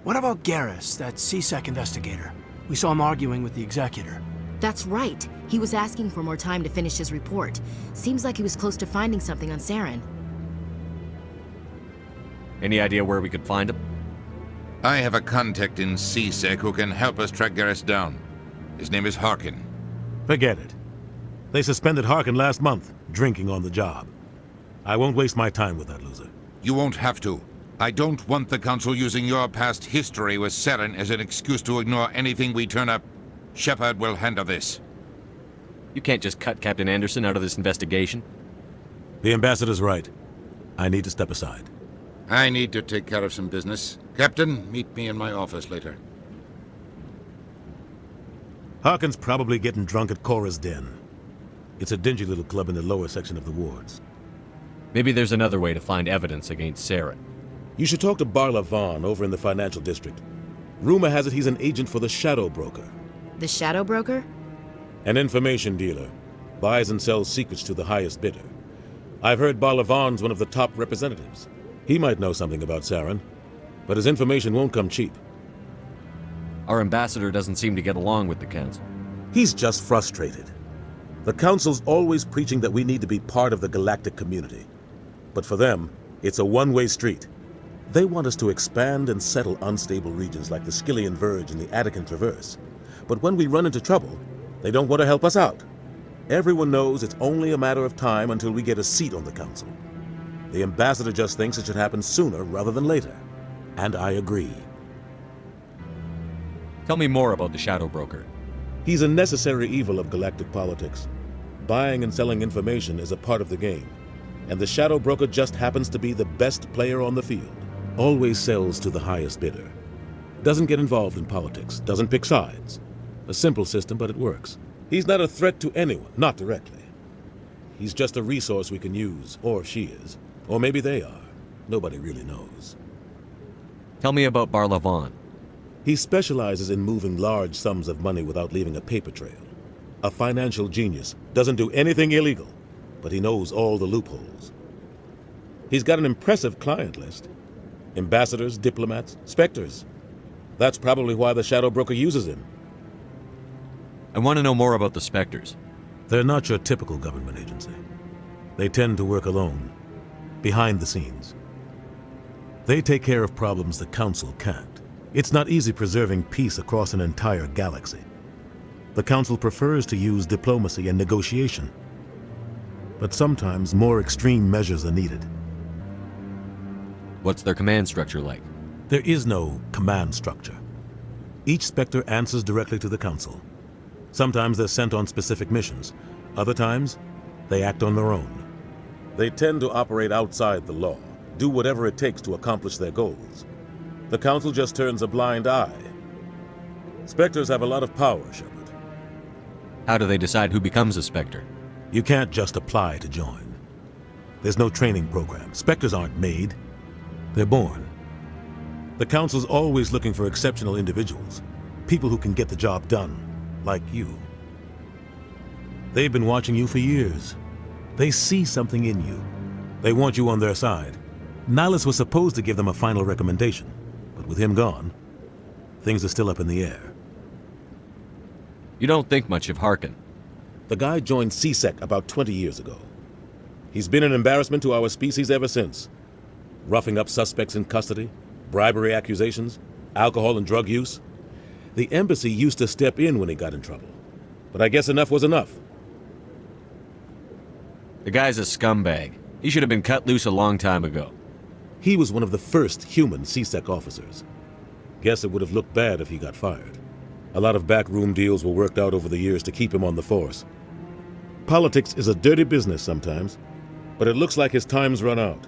What about Garrus, that CSEC investigator? We saw him arguing with the Executor. That's right. He was asking for more time to finish his report. Seems like he was close to finding something on Saren. Any idea where we could find him? I have a contact in CSEC who can help us track Garrus down. His name is Harkin. Forget it. They suspended Harkin last month, drinking on the job. I won't waste my time with that loser. You won't have to. I don't want the Council using your past history with Saren as an excuse to ignore anything we turn up. Shepard will handle this. You can't just cut Captain Anderson out of this investigation. The Ambassador's right. I need to step aside. I need to take care of some business. Captain, meet me in my office later. Harkin's probably getting drunk at Cora's Den. It's a dingy little club in the lower section of the wards. Maybe there's another way to find evidence against Saren. You should talk to Barla Vaughn over in the financial district. Rumor has it he's an agent for the Shadow Broker. The Shadow Broker? An information dealer. Buys and sells secrets to the highest bidder. I've heard Barla Vaughn's one of the top representatives. He might know something about Saren, but his information won't come cheap. Our ambassador doesn't seem to get along with the Council. He's just frustrated. The Council's always preaching that we need to be part of the galactic community. But for them, it's a one-way street. They want us to expand and settle unstable regions like the Skyllian Verge and the Attican Traverse. But when we run into trouble, they don't want to help us out. Everyone knows it's only a matter of time until we get a seat on the Council. The Ambassador just thinks it should happen sooner rather than later. And I agree. Tell me more about the Shadow Broker. He's a necessary evil of galactic politics. Buying and selling information is a part of the game. And the Shadow Broker just happens to be the best player on the field. Always sells to the highest bidder. Doesn't get involved in politics, doesn't pick sides. A simple system, but it works. He's not a threat to anyone, not directly. He's just a resource we can use, or she is. Or maybe they are. Nobody really knows. Tell me about Barla Vaughn. He specializes in moving large sums of money without leaving a paper trail. A financial genius, doesn't do anything illegal, but he knows all the loopholes. He's got an impressive client list. Ambassadors, diplomats, Spectres. That's probably why the Shadow Broker uses him. I want to know more about the Spectres. They're not your typical government agency. They tend to work alone, behind the scenes. They take care of problems the Council can't. It's not easy preserving peace across an entire galaxy. The Council prefers to use diplomacy and negotiation. But sometimes more extreme measures are needed. What's their command structure like? There is no command structure. Each Spectre answers directly to the Council. Sometimes they're sent on specific missions. Other times, they act on their own. They tend to operate outside the law, do whatever it takes to accomplish their goals. The Council just turns a blind eye. Spectres have a lot of power, Shepard. How do they decide who becomes a Spectre? You can't just apply to join. There's no training program. Spectres aren't made. They're born. The Council's always looking for exceptional individuals. People who can get the job done, like you. They've been watching you for years. They see something in you. They want you on their side. Nihilus was supposed to give them a final recommendation, but with him gone, things are still up in the air. You don't think much of Harkin. The guy joined CSEC about 20 years ago. He's been an embarrassment to our species ever since. Roughing up suspects in custody, bribery accusations, alcohol and drug use. The embassy used to step in when he got in trouble. But I guess enough was enough. The guy's a scumbag. He should have been cut loose a long time ago. He was one of the first human CSEC officers. Guess it would have looked bad if he got fired. A lot of backroom deals were worked out over the years to keep him on the force. Politics is a dirty business sometimes, but it looks like his time's run out.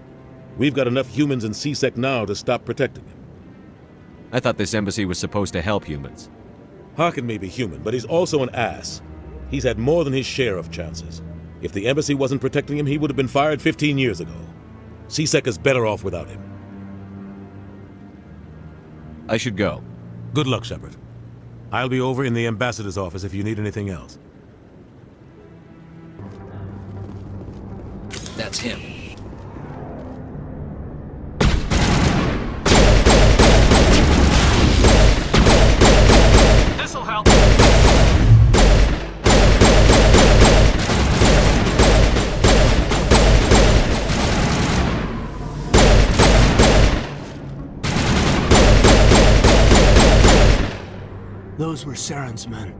We've got enough humans in CSEC now to stop protecting him. I thought this embassy was supposed to help humans. Harkin may be human, but he's also an ass. He's had more than his share of chances. If the embassy wasn't protecting him, he would have been fired 15 years ago. C-Sec is better off without him. I should go. Good luck, Shepard. I'll be over in the ambassador's office if you need anything else. That's him. This'll help. Those were Saren's men.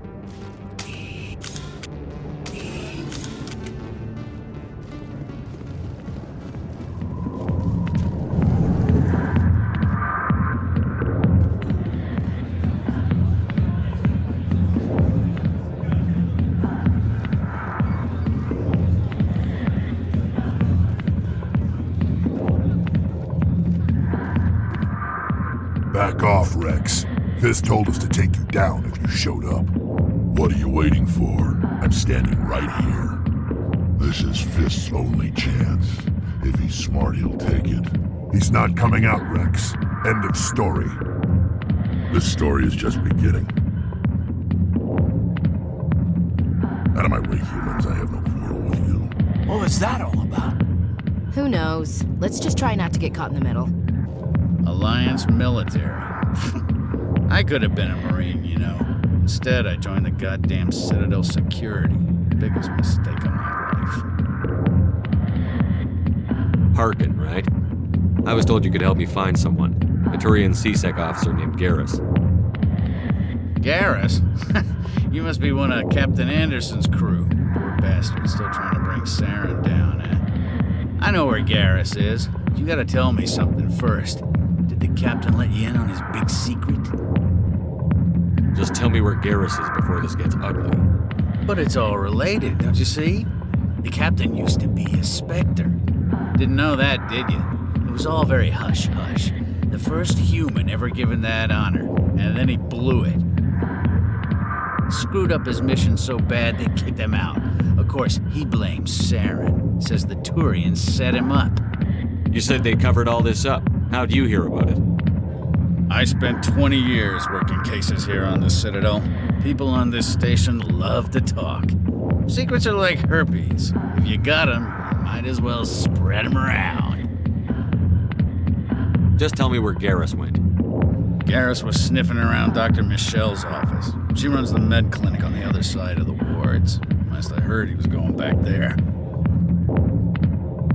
Back off, Wrex. Fist told us to take you down if you showed up. What are you waiting for? I'm standing right here. This is Fist's only chance. If he's smart, he'll take it. He's not coming out, Wrex. End of story. This story is just beginning. Out of my way, humans. I have no quarrel with you. What was that all about? Who knows? Let's just try not to get caught in the middle. Alliance military. I could have been a Marine, you know. Instead, I joined the goddamn Citadel security. Biggest mistake of my life. Harkin, right? I was told you could help me find someone. A Turian C-Sec officer named Garrus. Garrus? You must be one of Captain Anderson's crew. Poor bastard, still trying to bring Saren down, eh? I know where Garrus is. You gotta tell me something first. Did the captain let you in on his big secret? Just tell me where Garrus is before this gets ugly. But it's all related, don't you see? The captain used to be a Spectre. Didn't know that, did you? It was all very hush-hush. The first human ever given that honor, and then he blew it. Screwed up his mission so bad they kicked him out. Of course, he blames Saren. Says the Turians set him up. You said they covered all this up. How'd you hear about it? I spent 20 years working cases here on the Citadel. People on this station love to talk. Secrets are like herpes. If you got them, you might as well spread them around. Just tell me where Garrus went. Garrus was sniffing around Dr. Michelle's office. She runs the med clinic on the other side of the wards. Last I heard, he was going back there.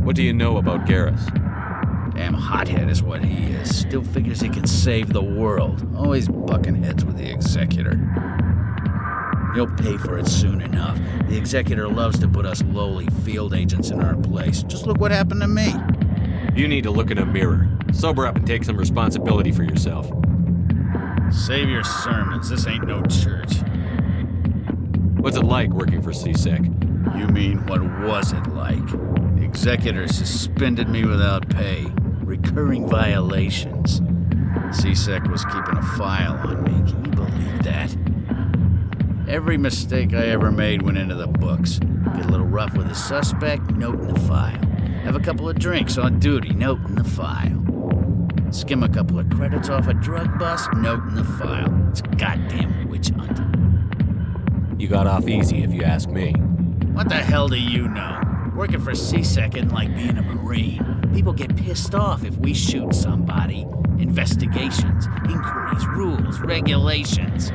What do you know about Garrus? Damn hothead is what he is. Still figures he can save the world. Always bucking heads with the Executor. He'll pay for it soon enough. The Executor loves to put us lowly field agents in our place. Just look what happened to me. You need to look in a mirror. Sober up and take some responsibility for yourself. Save your sermons. This ain't no church. What's it like working for C-Sec? You mean, what was it like? The Executor suspended me without pay. Recurring violations. C-Sec was keeping a file on me. Can you believe that? Every mistake I ever made went into the books. Get a little rough with a suspect, note in the file. Have a couple of drinks on duty, note in the file. Skim a couple of credits off a drug bust, note in the file. It's a goddamn witch hunt. You got off easy, if you ask me. What the hell do you know? Working for C-Sec isn't like being a Marine. People get pissed off if we shoot somebody. Investigations, inquiries, rules, regulations.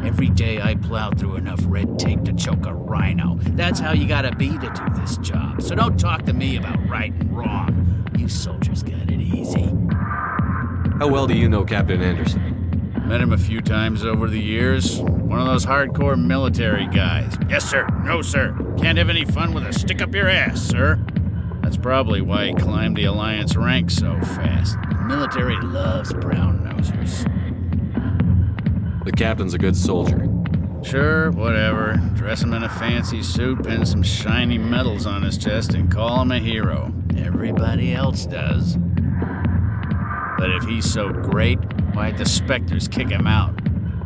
Every day I plow through enough red tape to choke a rhino. That's how you gotta be to do this job. So don't talk to me about right and wrong. You soldiers got it easy. How well do you know Captain Anderson? Met him a few times over the years. One of those hardcore military guys. Yes, sir. No, sir. Can't have any fun with a stick up your ass, sir. That's probably why he climbed the Alliance ranks so fast. The military loves brown-nosers. The captain's a good soldier. Sure, whatever. Dress him in a fancy suit, pin some shiny medals on his chest, and call him a hero. Everybody else does. But if he's so great, why'd the Spectres kick him out?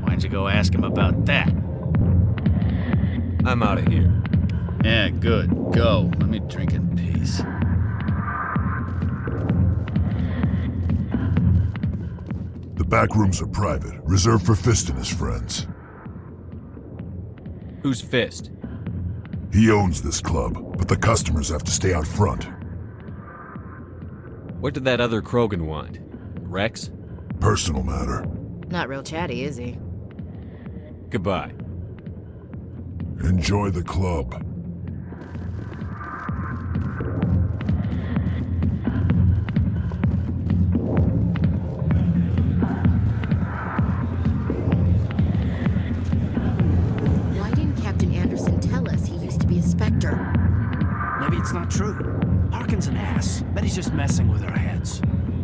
Why'd you go ask him about that? I'm out of here. Yeah, good. Go. Let me drink in peace. back rooms are private, reserved for Fist and his friends. Who's Fist? He owns this club, but the customers have to stay out front. What did that other Krogan want? Wrex? Personal matter. Not real chatty, is he? Goodbye. Enjoy the club. Why didn't Captain Anderson tell us he used to be a Spectre? Maybe it's not true. Harkin's an ass. Bet he's just messing with our heads.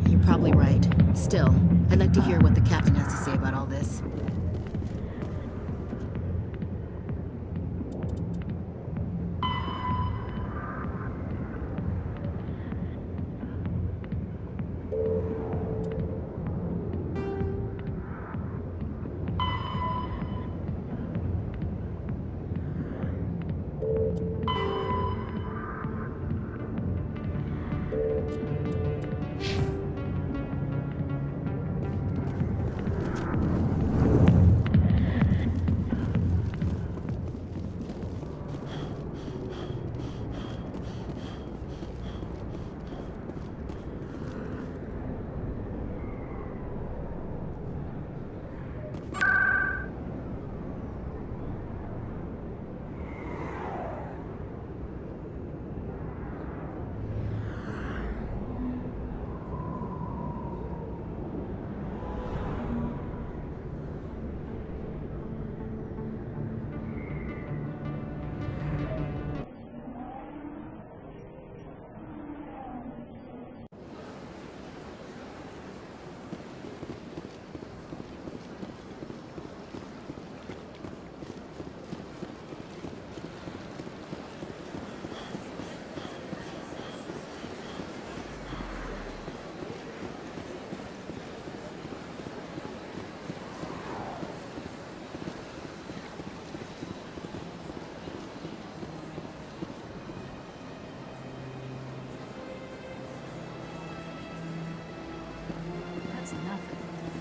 You're probably right. Still, I'd like to hear what the captain has to say about all this.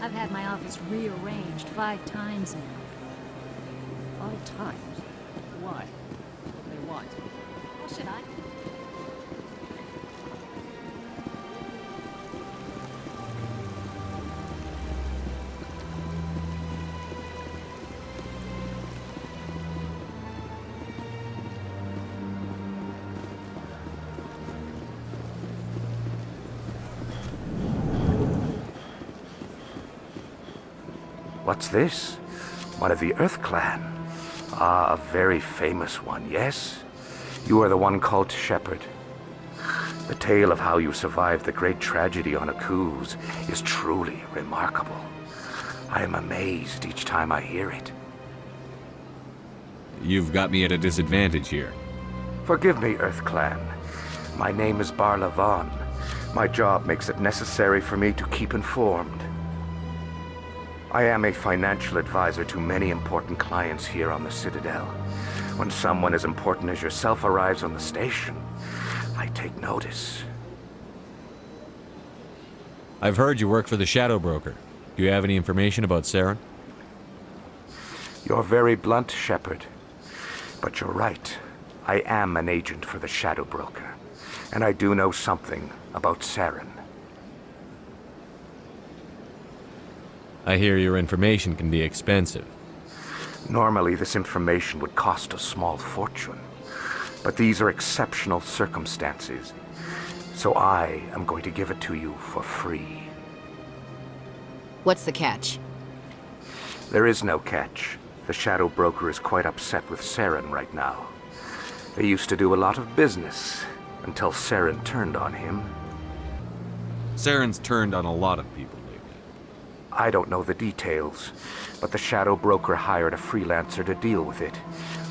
I've had my office rearranged 5 times now. 5 times? Why? What do they want? What should I? What's this? One of the Earth Clan. Ah, a very famous one, yes? You are the one called Shepard. The tale of how you survived the great tragedy on Akuz is truly remarkable. I am amazed each time I hear it. You've got me at a disadvantage here. Forgive me, Earth Clan. My name is Barla Vaughn. My job makes it necessary for me to keep informed. I am a financial advisor to many important clients here on the Citadel. When someone as important as yourself arrives on the station, I take notice. I've heard you work for the Shadow Broker. Do you have any information about Saren? You're very blunt, Shepard. But you're right. I am an agent for the Shadow Broker. And I do know something about Saren. I hear your information can be expensive. Normally, this information would cost a small fortune. But these are exceptional circumstances. So I am going to give it to you for free. What's the catch? There is no catch. The Shadow Broker is quite upset with Saren right now. They used to do a lot of business, until Saren turned on him. Saren's turned on a lot of people. I don't know the details, but the Shadow Broker hired a freelancer to deal with it.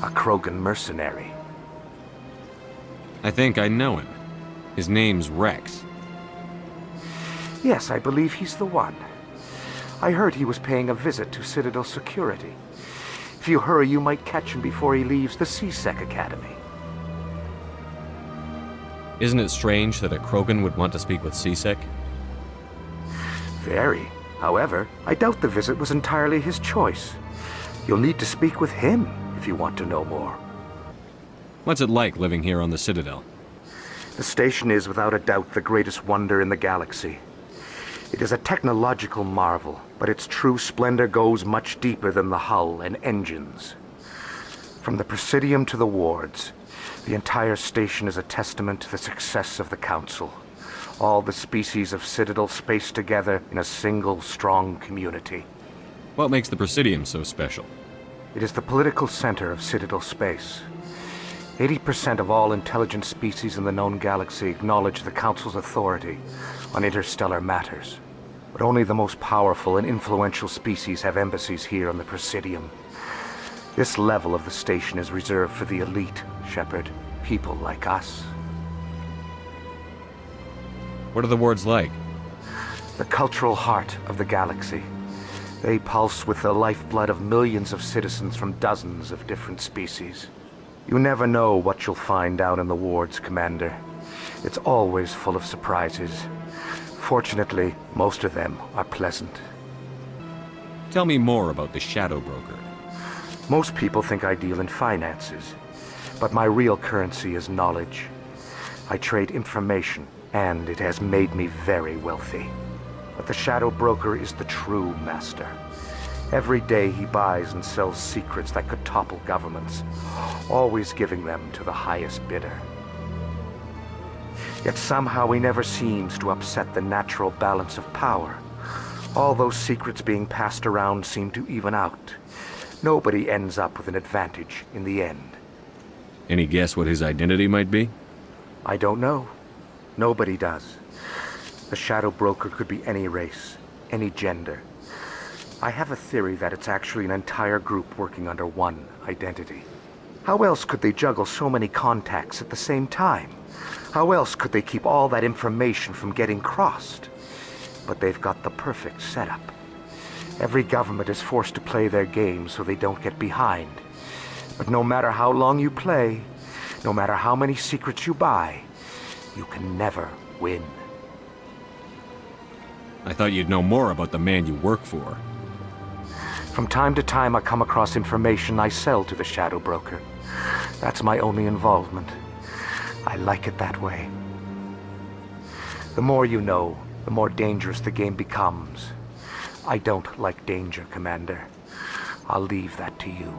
A Krogan mercenary. I think I know him. His name's Wrex. Yes, I believe he's the one. I heard he was paying a visit to Citadel security. If you hurry, you might catch him before he leaves the C-Sec Academy. Isn't it strange that a Krogan would want to speak with C-Sec? Very. However, I doubt the visit was entirely his choice. You'll need to speak with him if you want to know more. What's it like living here on the Citadel? The station is without a doubt the greatest wonder in the galaxy. It is a technological marvel, but its true splendor goes much deeper than the hull and engines. From the Presidium to the wards, the entire station is a testament to the success of the Council. All the species of Citadel spaced together in a single strong community. What makes the Presidium so special? It is the political center of Citadel space. 80% of all intelligent species in the known galaxy acknowledge the Council's authority on interstellar matters. But only the most powerful and influential species have embassies here on the Presidium. This level of the station is reserved for the elite, Shepard. People like us. What are the wards like? The cultural heart of the galaxy. They pulse with the lifeblood of millions of citizens from dozens of different species. You never know what you'll find down in the wards, Commander. It's always full of surprises. Fortunately, most of them are pleasant. Tell me more about the Shadow Broker. Most people think I deal in finances, but my real currency is knowledge. I trade information, and it has made me very wealthy. But the Shadow Broker is the true master. Every day he buys and sells secrets that could topple governments, always giving them to the highest bidder. Yet somehow he never seems to upset the natural balance of power. All those secrets being passed around seem to even out. Nobody ends up with an advantage in the end. Any guess what his identity might be? I don't know. Nobody does. The Shadow Broker could be any race, any gender. I have a theory that it's actually an entire group working under one identity. How else could they juggle so many contacts at the same time? How else could they keep all that information from getting crossed? But they've got the perfect setup. Every government is forced to play their game so they don't get behind. But no matter how long you play, no matter how many secrets you buy, you can never win. I thought you'd know more about the man you work for. From time to time, I come across information I sell to the Shadow Broker. That's my only involvement. I like it that way. The more you know, the more dangerous the game becomes. I don't like danger, Commander. I'll leave that to you.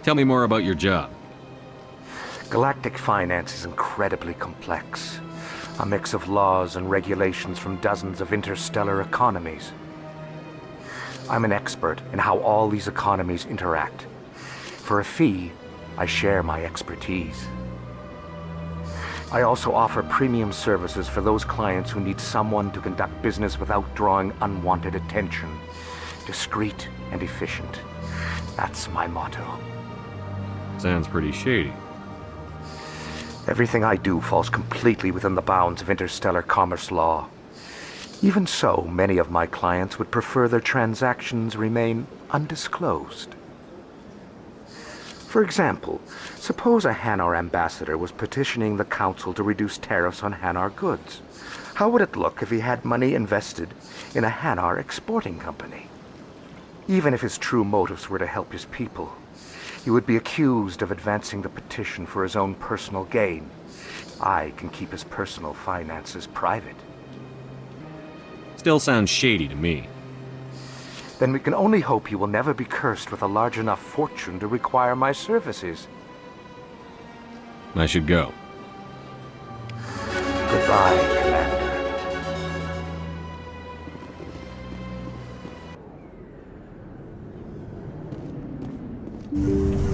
Tell me more about your job. Galactic finance is incredibly complex. A mix of laws and regulations from dozens of interstellar economies. I'm an expert in how all these economies interact. For a fee, I share my expertise. I also offer premium services for those clients who need someone to conduct business without drawing unwanted attention. Discreet and efficient. That's my motto. Sounds pretty shady. Everything I do falls completely within the bounds of interstellar commerce law. Even so, many of my clients would prefer their transactions remain undisclosed. For example, suppose a Hanar ambassador was petitioning the Council to reduce tariffs on Hanar goods. How would it look if he had money invested in a Hanar exporting company? Even if his true motives were to help his people, he would be accused of advancing the petition for his own personal gain. I can keep his personal finances private. Still sounds shady to me. Then we can only hope he will never be cursed with a large enough fortune to require my services. I should go. Goodbye, Commander.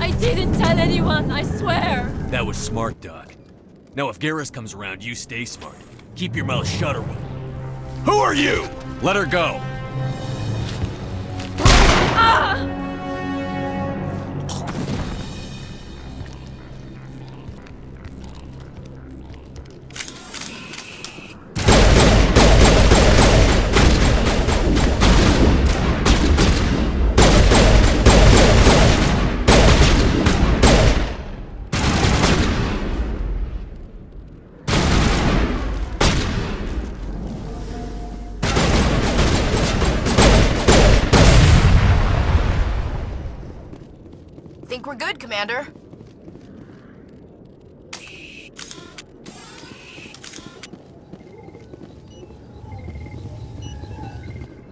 I didn't tell anyone, I swear! That was smart, Doc. Now if Garrus comes around, you stay smart. Keep your mouth shut or we'll... Who are you? Let her go! Ah! we're good, Commander.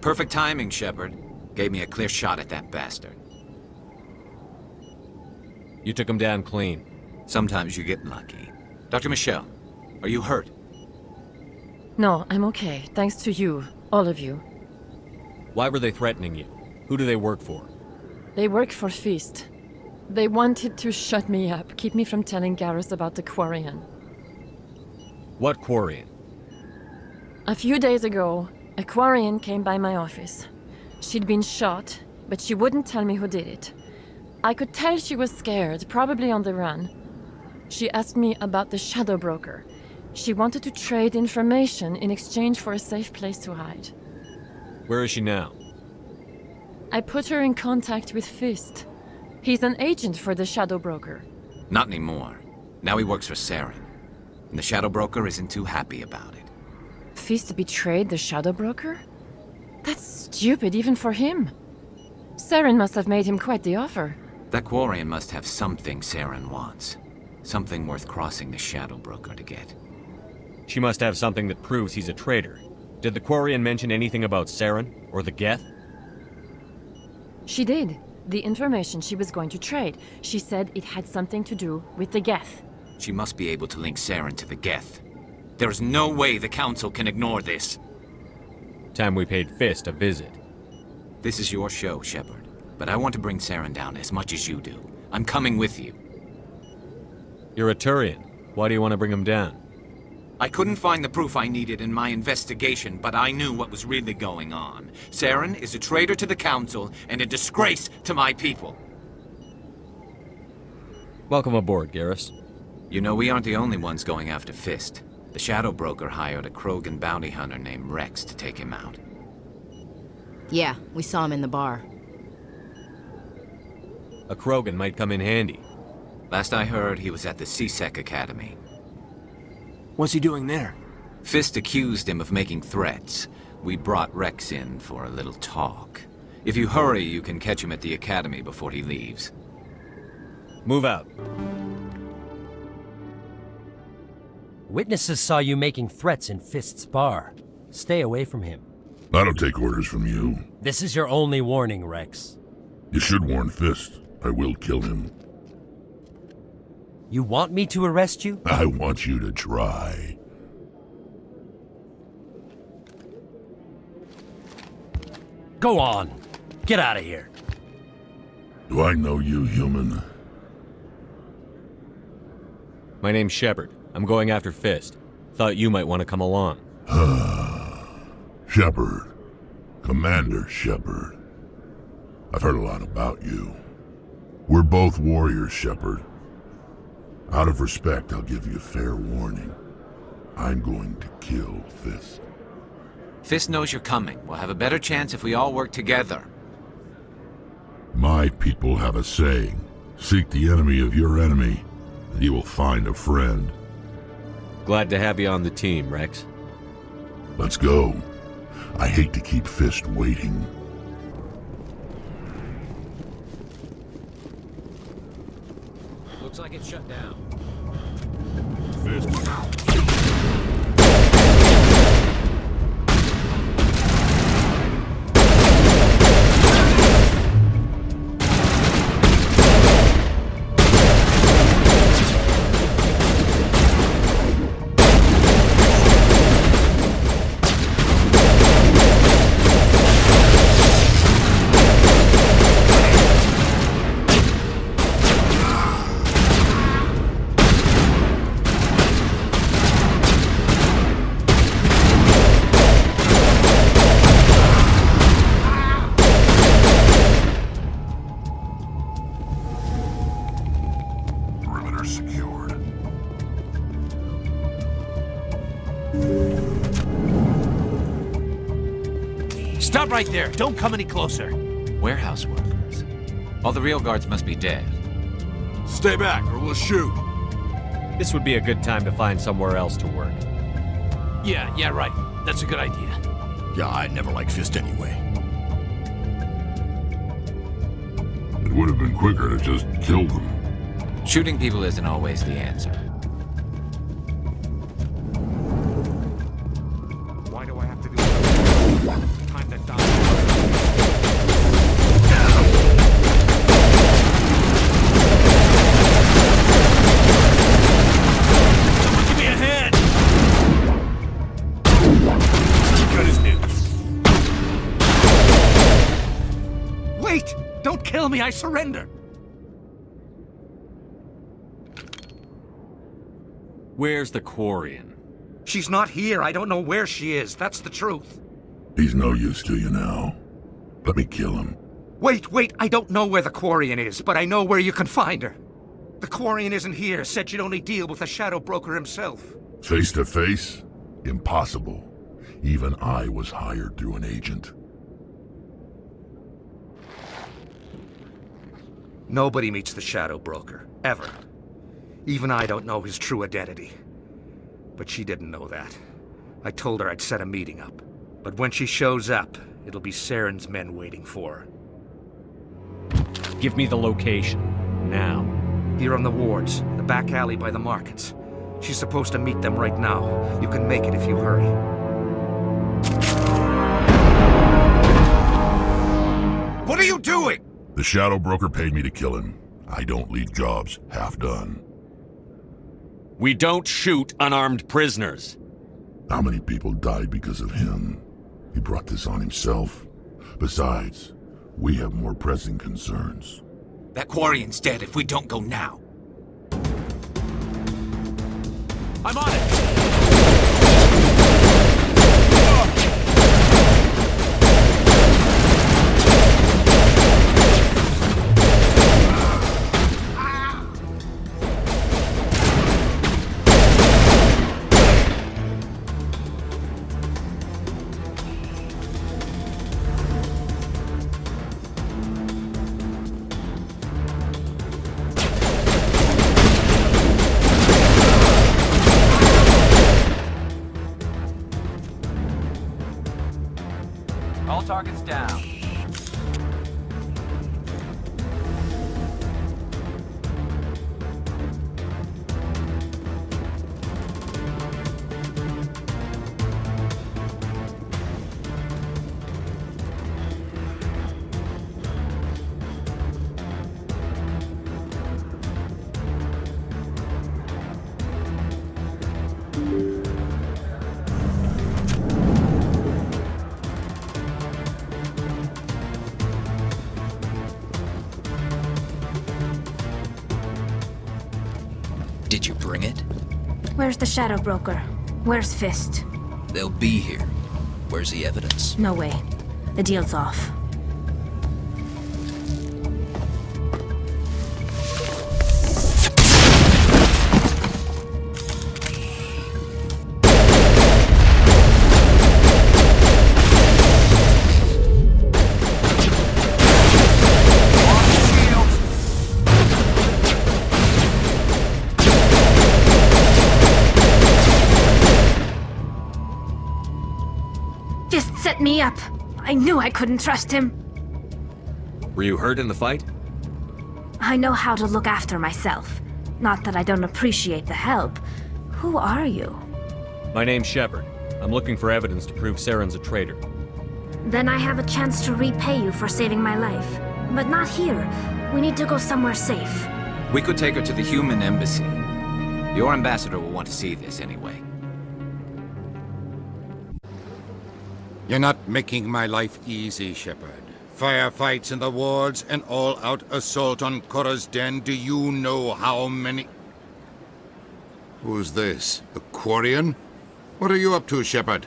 Perfect timing, Shepard. Gave me a clear shot at that bastard. You took him down clean. Sometimes you get lucky. Dr. Michelle, are you hurt? No, I'm okay. Thanks to you. All of you. Why were they threatening you? Who do they work for? They work for Feast. They wanted to shut me up, keep me from telling Garrus about the Quarian. What Quarian? A few days ago, a Quarian came by my office. She'd been shot, but she wouldn't tell me who did it. I could tell she was scared, probably on the run. She asked me about the Shadow Broker. She wanted to trade information in exchange for a safe place to hide. Where is she now? I put her in contact with Fist. He's an agent for the Shadow Broker. Not anymore. Now he works for Saren. And the Shadow Broker isn't too happy about it. Fist betrayed the Shadow Broker? That's stupid even for him. Saren must have made him quite the offer. That Quarian must have something Saren wants. Something worth crossing the Shadow Broker to get. She must have something that proves he's a traitor. Did the Quarian mention anything about Saren or the Geth? She did. The information she was going to trade. She said it had something to do with the Geth. She must be able to link Saren to the Geth. There's no way the Council can ignore this. Time we paid Fist a visit. This is your show, Shepard. But I want to bring Saren down as much as you do. I'm coming with you. You're a Turian. Why do you want to bring him down? I couldn't find the proof I needed in my investigation, but I knew what was really going on. Saren is a traitor to the Council and a disgrace to my people. Welcome aboard, Garrus. You know, we aren't the only ones going after Fist. The Shadow Broker hired a Krogan bounty hunter named Wrex to take him out. Yeah, we saw him in the bar. A Krogan might come in handy. Last I heard, he was at the CSEC Academy. What's he doing there? Fist accused him of making threats. We brought Wrex in for a little talk. If you hurry, you can catch him at the Academy before he leaves. Move out. Witnesses saw you making threats in Fist's bar. Stay away from him. I don't take orders from you. This is your only warning, Wrex. You should warn Fist. I will kill him. You want me to arrest you? I want you to try. Go on. Get out of here. Do I know you, human? My name's Shepard. I'm going after Fist. Thought you might want to come along. Shepard. Commander Shepard. I've heard a lot about you. We're both warriors, Shepard. Out of respect, I'll give you a fair warning. I'm going to kill Fist. Fist knows you're coming. We'll have a better chance if we all work together. My people have a saying. Seek the enemy of your enemy, and you will find a friend. Glad to have you on the team, Wrex. Let's go. I hate to keep Fist waiting. Looks like it's shut down. Fist. Stop right there. Don't come any closer. Warehouse workers. All the real guards must be dead. Stay back or we'll shoot. This would be a good time to find somewhere else to work. Yeah, right. That's a good idea. Yeah, I never liked Fist anyway. would have been quicker to just kill them. Shooting people isn't always the answer. Why do I have to do this? Time to die. Give me a hand! Got his news. Wait! Don't kill me, I surrender! Where's the Quarian? She's not here. I don't know where she is. That's the truth. He's no use to you now. Let me kill him. Wait. I don't know where the Quarian is, but I know where you can find her. The Quarian isn't here. Said she'd only deal with the Shadow Broker himself. Face to face? Impossible. Even I was hired through an agent. Nobody meets the Shadow Broker. Ever. Even I don't know his true identity. But she didn't know that. I told her I'd set a meeting up. But when she shows up, it'll be Saren's men waiting for her. Give me the location. Now. Here on the wards, the back alley by the markets. She's supposed to meet them right now. You can make it if you hurry. What are you doing? The Shadow Broker paid me to kill him. I don't leave jobs half done. We don't shoot unarmed prisoners. How many people died because of him? He brought this on himself. Besides, we have more pressing concerns. That Quarian's dead if we don't go now. I'm on it! All targets down. Did you bring it? Where's the Shadow Broker? Where's Fist? They'll be here. Where's the evidence? No way. The deal's off. Set me up. I knew I couldn't trust him. Were you hurt in the fight? I know how to look after myself. Not that I don't appreciate the help. Who are you? My name's Shepard. I'm looking for evidence to prove Saren's a traitor. Then I have a chance to repay you for saving my life. But not here. We need to go somewhere safe. We could take her to the human embassy. Your ambassador will want to see this anyway. You're not making my life easy, Shepard. Firefights in the wards, an all-out assault on Korra's den. Do you know how many... Who's this? The Quarian? What are you up to, Shepard?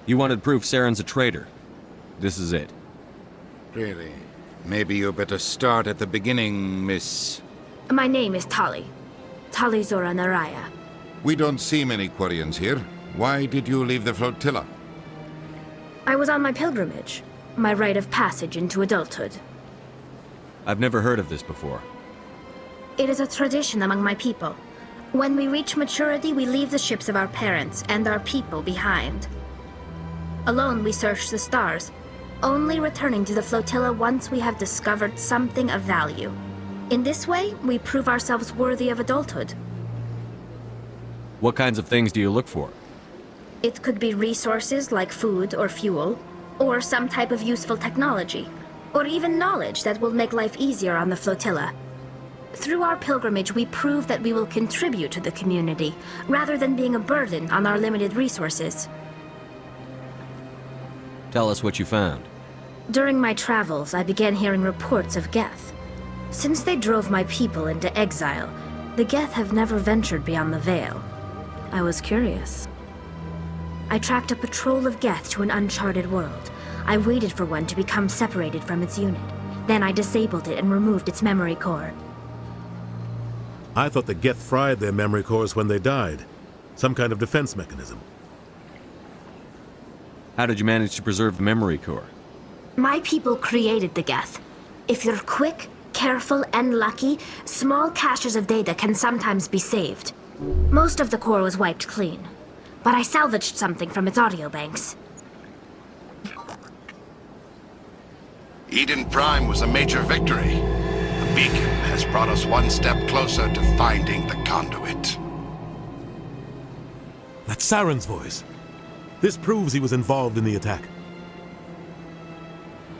You wanted proof Saren's a traitor. This is it. Really? Maybe you better start at the beginning, Miss... My name is Tali. Tali'Zorah Naraya. We don't see many Quarians here. Why did you leave the flotilla? I was on my pilgrimage. My rite of passage into adulthood. I've never heard of this before. It is a tradition among my people. When we reach maturity, we leave the ships of our parents and our people behind. Alone, we search the stars, only returning to the flotilla once we have discovered something of value. In this way, we prove ourselves worthy of adulthood. What kinds of things do you look for? It could be resources like food or fuel, or some type of useful technology, or even knowledge that will make life easier on the flotilla. Through our pilgrimage, we prove that we will contribute to the community, rather than being a burden on our limited resources. Tell us what you found. During my travels, I began hearing reports of Geth. Since they drove my people into exile, the Geth have never ventured beyond the Veil. I was curious. I tracked a patrol of Geth to an uncharted world. I waited for one to become separated from its unit. Then I disabled it and removed its memory core. I thought the Geth fried their memory cores when they died. Some kind of defense mechanism. How did you manage to preserve the memory core? My people created the Geth. If you're quick, careful, and lucky, small caches of data can sometimes be saved. Most of the core was wiped clean, but I salvaged something from its audio banks. Eden Prime was a major victory. The beacon has brought us one step closer to finding the conduit. That's Saren's voice. This proves he was involved in the attack.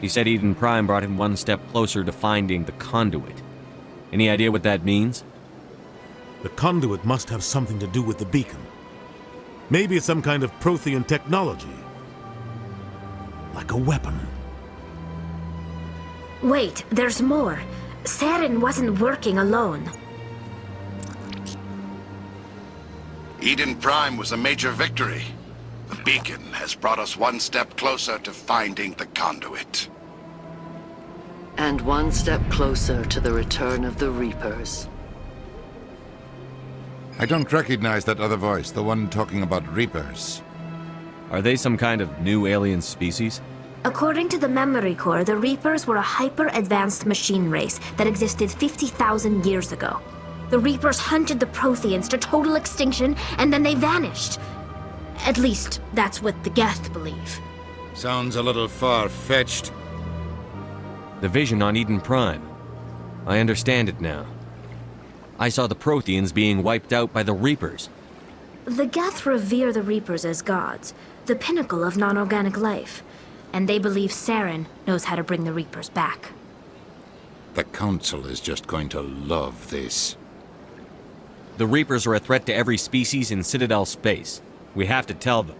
He said Eden Prime brought him one step closer to finding the conduit. Any idea what that means? The conduit must have something to do with the beacon. Maybe it's some kind of Prothean technology. Like a weapon. Wait, there's more. Saren wasn't working alone. Eden Prime was a major victory. The beacon has brought us one step closer to finding the conduit. And one step closer to the return of the Reapers. I don't recognize that other voice, the one talking about Reapers. Are they some kind of new alien species? According to the memory core, the Reapers were a hyper-advanced machine race that existed 50,000 years ago. The Reapers hunted the Protheans to total extinction, and then they vanished. At least, that's what the Geth believe. Sounds a little far-fetched. The vision on Eden Prime. I understand it now. I saw the Protheans being wiped out by the Reapers. The Geth revere the Reapers as gods, the pinnacle of non-organic life. And they believe Saren knows how to bring the Reapers back. The Council is just going to love this. The Reapers are a threat to every species in Citadel space. We have to tell them.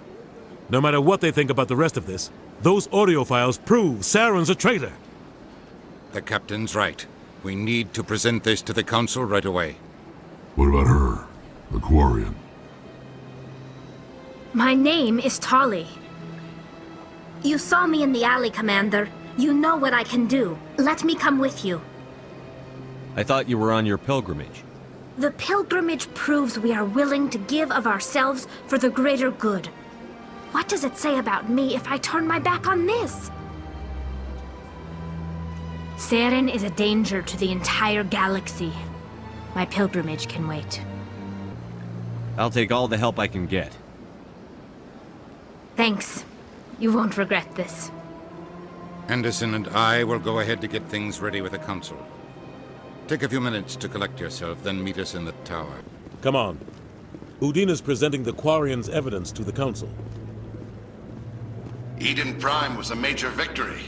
No matter what they think about the rest of this, those audio files prove Saren's a traitor. The Captain's right. We need to present this to the Council right away. What about her? The Quarian? My name is Tali. You saw me in the alley, Commander. You know what I can do. Let me come with you. I thought you were on your pilgrimage. The pilgrimage proves we are willing to give of ourselves for the greater good. What does it say about me if I turn my back on this? Saren is a danger to the entire galaxy. My pilgrimage can wait. I'll take all the help I can get. Thanks. You won't regret this. Anderson and I will go ahead to get things ready with the Council. Take a few minutes to collect yourself, then meet us in the tower. Come on. Udina's presenting the Quarian's evidence to the Council. Eden Prime was a major victory.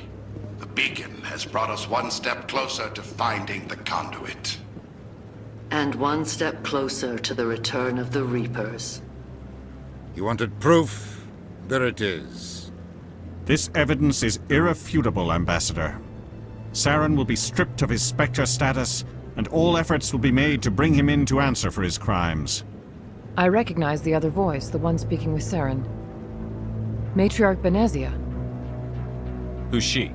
The beacon has brought us one step closer to finding the conduit. And one step closer to the return of the Reapers. You wanted proof? There it is. This evidence is irrefutable, Ambassador. Saren will be stripped of his Spectre status, and all efforts will be made to bring him in to answer for his crimes. I recognize the other voice, the one speaking with Saren. Matriarch Benezia. Who's she?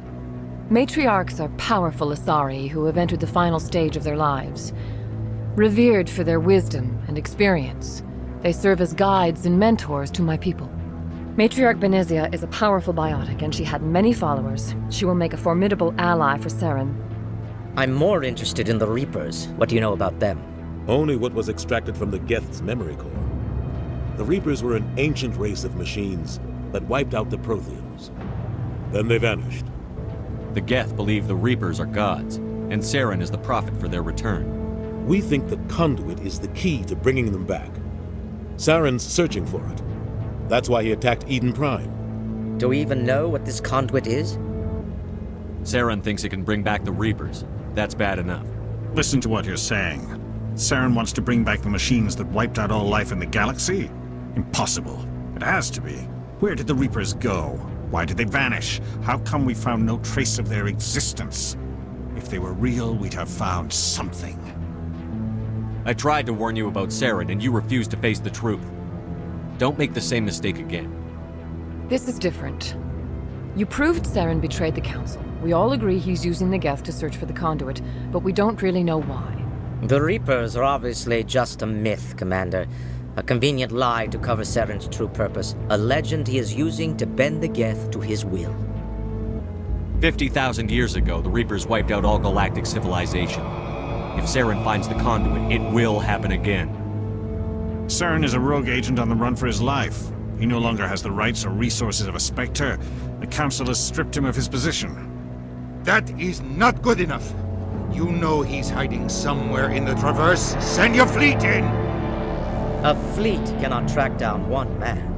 Matriarchs are powerful Asari who have entered the final stage of their lives. Revered for their wisdom and experience, they serve as guides and mentors to my people. Matriarch Benezia is a powerful biotic, and she had many followers. She will make a formidable ally for Saren. I'm more interested in the Reapers. What do you know about them? Only what was extracted from the Geth's memory core. The Reapers were an ancient race of machines that wiped out the Protheans. Then they vanished. The Geth believe the Reapers are gods, and Saren is the prophet for their return. We think the conduit is the key to bringing them back. Saren's searching for it. That's why he attacked Eden Prime. Do we even know what this conduit is? Saren thinks it can bring back the Reapers. That's bad enough. Listen to what you're saying. Saren wants to bring back the machines that wiped out all life in the galaxy? Impossible. It has to be. Where did the Reapers go? Why did they vanish? How come we found no trace of their existence? If they were real, we'd have found something. I tried to warn you about Saren, and you refused to face the truth. Don't make the same mistake again. This is different. You proved Saren betrayed the Council. We all agree he's using the Geth to search for the conduit, but we don't really know why. The Reapers are obviously just a myth, Commander. A convenient lie to cover Saren's true purpose. A legend he is using to bend the Geth to his will. 50,000 years ago, the Reapers wiped out all galactic civilization. If Saren finds the conduit, it will happen again. Saren is a rogue agent on the run for his life. He no longer has the rights or resources of a Spectre. The Council has stripped him of his position. That is not good enough. You know he's hiding somewhere in the Traverse. Send your fleet in! A fleet cannot track down one man.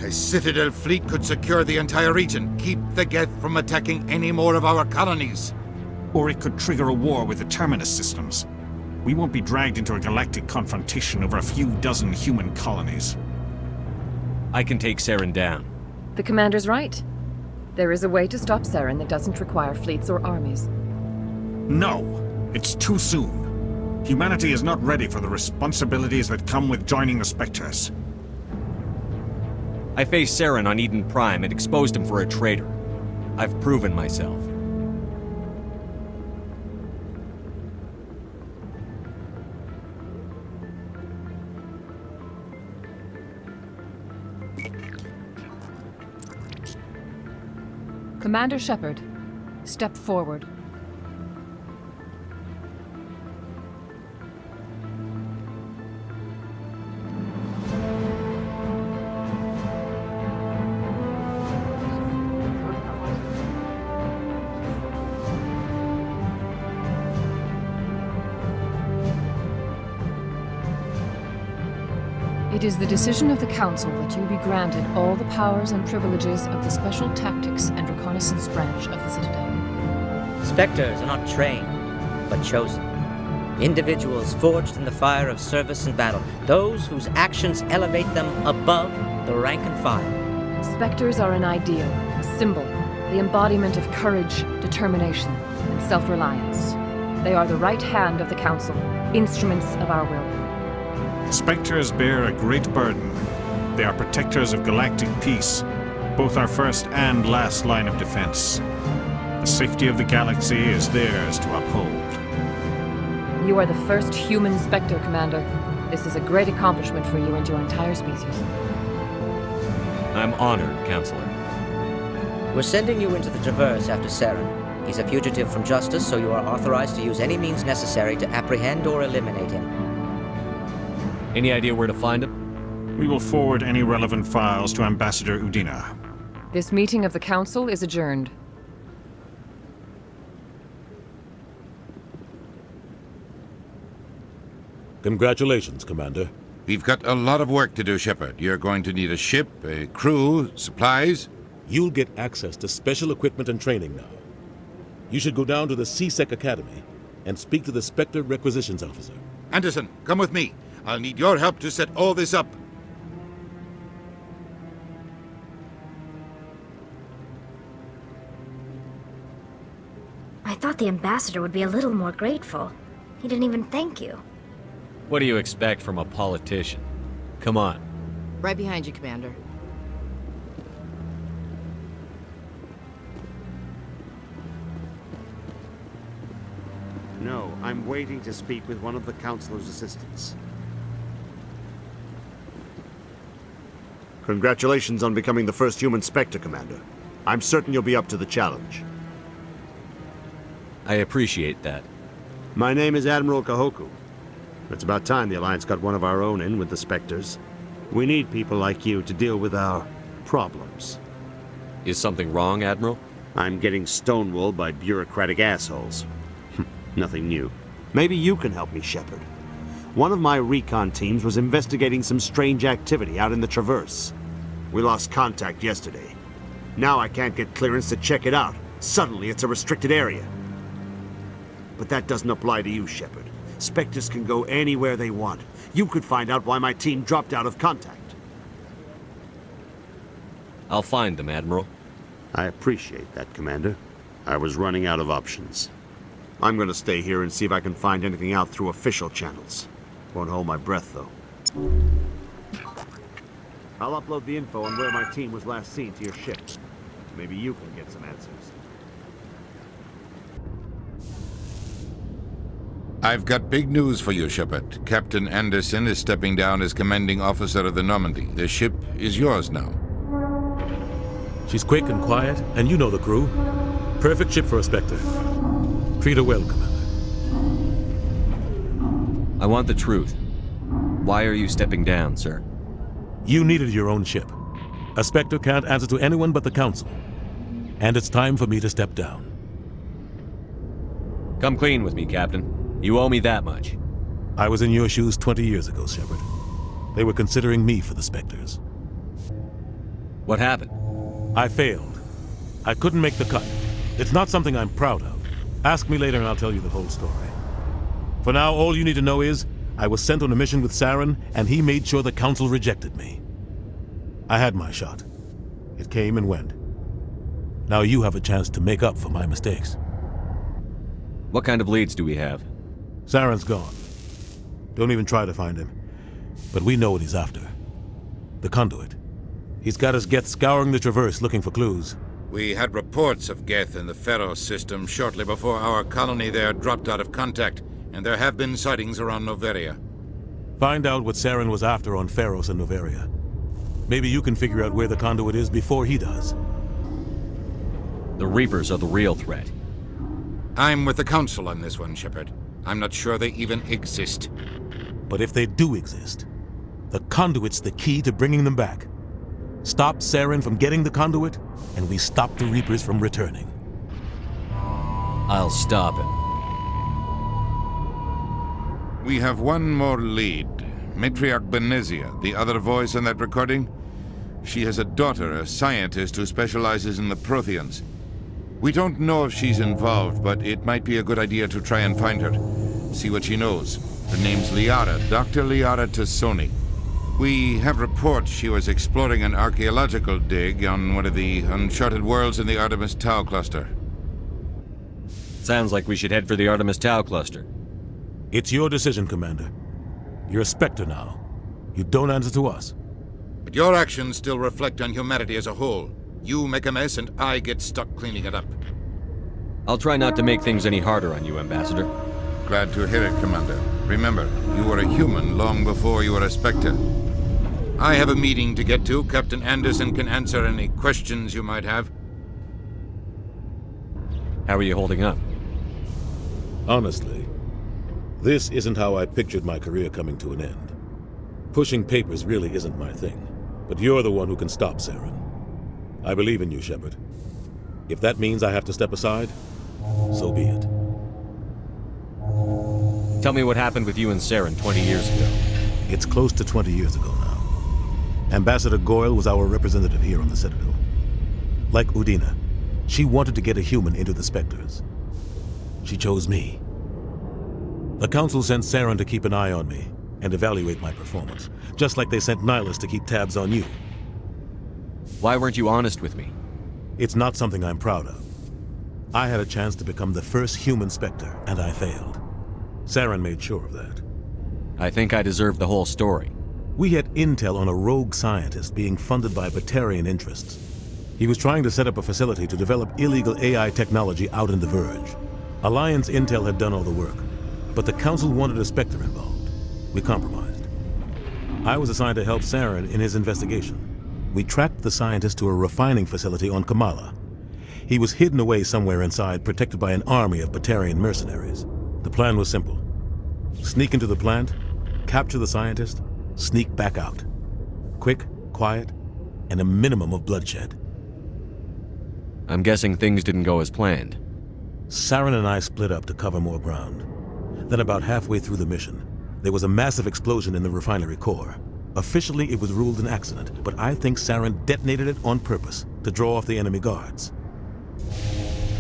A Citadel fleet could secure the entire region, keep the Geth from attacking any more of our colonies. Or it could trigger a war with the Terminus systems. We won't be dragged into a galactic confrontation over a few dozen human colonies. I can take Saren down. The Commander's right. There is a way to stop Saren that doesn't require fleets or armies. No! It's too soon. Humanity is not ready for the responsibilities that come with joining the Spectres. I faced Saren on Eden Prime and exposed him for a traitor. I've proven myself. Commander Shepard, step forward. It is the decision of the Council that you be granted all the powers and privileges of the Special Tactics and Reconnaissance branch of the Citadel. Spectres are not trained, but chosen. Individuals forged in the fire of service and battle. Those whose actions elevate them above the rank and file. Spectres are an ideal, a symbol, the embodiment of courage, determination, and self-reliance. They are the right hand of the Council, instruments of our will. Spectres bear a great burden. They are protectors of galactic peace, both our first and last line of defense. The safety of the galaxy is theirs to uphold. You are the first human Spectre, Commander. This is a great accomplishment for you and your entire species. I'm honored, Counselor. We're sending you into the Traverse after Saren. He's a fugitive from justice, so you are authorized to use any means necessary to apprehend or eliminate him. Any idea where to find him? We will forward any relevant files to Ambassador Udina. This meeting of the Council is adjourned. Congratulations, Commander. We've got a lot of work to do, Shepard. You're going to need a ship, a crew, supplies. You'll get access to special equipment and training now. You should go down to the CSEC Academy and speak to the Spectre Requisitions Officer. Anderson, come with me. I'll need your help to set all this up. I thought the ambassador would be a little more grateful. He didn't even thank you. What do you expect from a politician? Come on. Right behind you, Commander. No, I'm waiting to speak with one of the Councilor's assistants. Congratulations on becoming the first human Spectre, Commander. I'm certain you'll be up to the challenge. I appreciate that. My name is Admiral Kahoku. It's about time the Alliance got one of our own in with the Spectres. We need people like you to deal with our problems. Is something wrong, Admiral? I'm getting stonewalled by bureaucratic assholes. Nothing new. Maybe you can help me, Shepard. One of my recon teams was investigating some strange activity out in the Traverse. We lost contact yesterday. Now I can't get clearance to check it out. Suddenly it's a restricted area. But that doesn't apply to you, Shepard. Spectres can go anywhere they want. You could find out why my team dropped out of contact. I'll find them, Admiral. I appreciate that, Commander. I was running out of options. I'm gonna stay here and see if I can find anything out through official channels. Won't hold my breath, though. I'll upload the info on where my team was last seen to your ship. Maybe you can get some answers. I've got big news for you, Shepard. Captain Anderson is stepping down as commanding officer of the Normandy. The ship is yours now. She's quick and quiet, and you know the crew. Perfect ship for a Spectre. Treat her well, Commander. I want the truth. Why are you stepping down, sir? You needed your own ship. A Spectre can't answer to anyone but the Council. And it's time for me to step down. Come clean with me, Captain. You owe me that much. I was in your shoes 20 years ago, Shepard. They were considering me for the Spectres. What happened? I failed. I couldn't make the cut. It's not something I'm proud of. Ask me later and I'll tell you the whole story. For now, all you need to know is, I was sent on a mission with Saren, and he made sure the Council rejected me. I had my shot. It came and went. Now you have a chance to make up for my mistakes. What kind of leads do we have? Saren's gone. Don't even try to find him. But we know what he's after. The conduit. He's got his Geth scouring the Traverse looking for clues. We had reports of Geth in the Pharos system shortly before our colony there dropped out of contact, and there have been sightings around Noveria. Find out what Saren was after on Pharos and Noveria. Maybe you can figure out where the conduit is before he does. The Reapers are the real threat. I'm with the Council on this one, Shepard. I'm not sure they even exist. But if they do exist, the conduit's the key to bringing them back. Stop Saren from getting the conduit, and we stop the Reapers from returning. I'll stop him. We have one more lead. Matriarch Benezia, the other voice in that recording. She has a daughter, a scientist who specializes in the Protheans. We don't know if she's involved, but it might be a good idea to try and find her. See what she knows. Her name's Liara, Dr. Liara Tassoni. We have reports she was exploring an archaeological dig on one of the uncharted worlds in the Artemis Tau cluster. Sounds like we should head for the Artemis Tau cluster. It's your decision, Commander. You're a Spectre now. You don't answer to us. But your actions still reflect on humanity as a whole. You make a mess and I get stuck cleaning it up. I'll try not to make things any harder on you, Ambassador. Glad to hear it, Commander. Remember, you were a human long before you were a Spectre. I have a meeting to get to. Captain Anderson can answer any questions you might have. How are you holding up? Honestly, this isn't how I pictured my career coming to an end. Pushing papers really isn't my thing, but you're the one who can stop Saren. I believe in you, Shepard. If that means I have to step aside, so be it. Tell me what happened with you and Saren 20 years ago. It's close to 20 years ago now. Ambassador Goyle was our representative here on the Citadel. Like Udina, she wanted to get a human into the Spectres. She chose me. The Council sent Saren to keep an eye on me and evaluate my performance, just like they sent Nihilus to keep tabs on you. Why weren't you honest with me? It's not something I'm proud of. I had a chance to become the first human Spectre, and I failed. Saren made sure of that. I think I deserve the whole story. We had intel on a rogue scientist being funded by Batarian interests. He was trying to set up a facility to develop illegal AI technology out in the Verge. Alliance intel had done all the work, but the Council wanted a Spectre involved. We compromised. I was assigned to help Saren in his investigation. We tracked the scientist to a refining facility on Kamala. He was hidden away somewhere inside, protected by an army of Batarian mercenaries. The plan was simple. Sneak into the plant, capture the scientist, sneak back out. Quick, quiet, and a minimum of bloodshed. I'm guessing things didn't go as planned. Saren and I split up to cover more ground. Then about halfway through the mission, there was a massive explosion in the refinery core. Officially, it was ruled an accident, but I think Saren detonated it on purpose to draw off the enemy guards.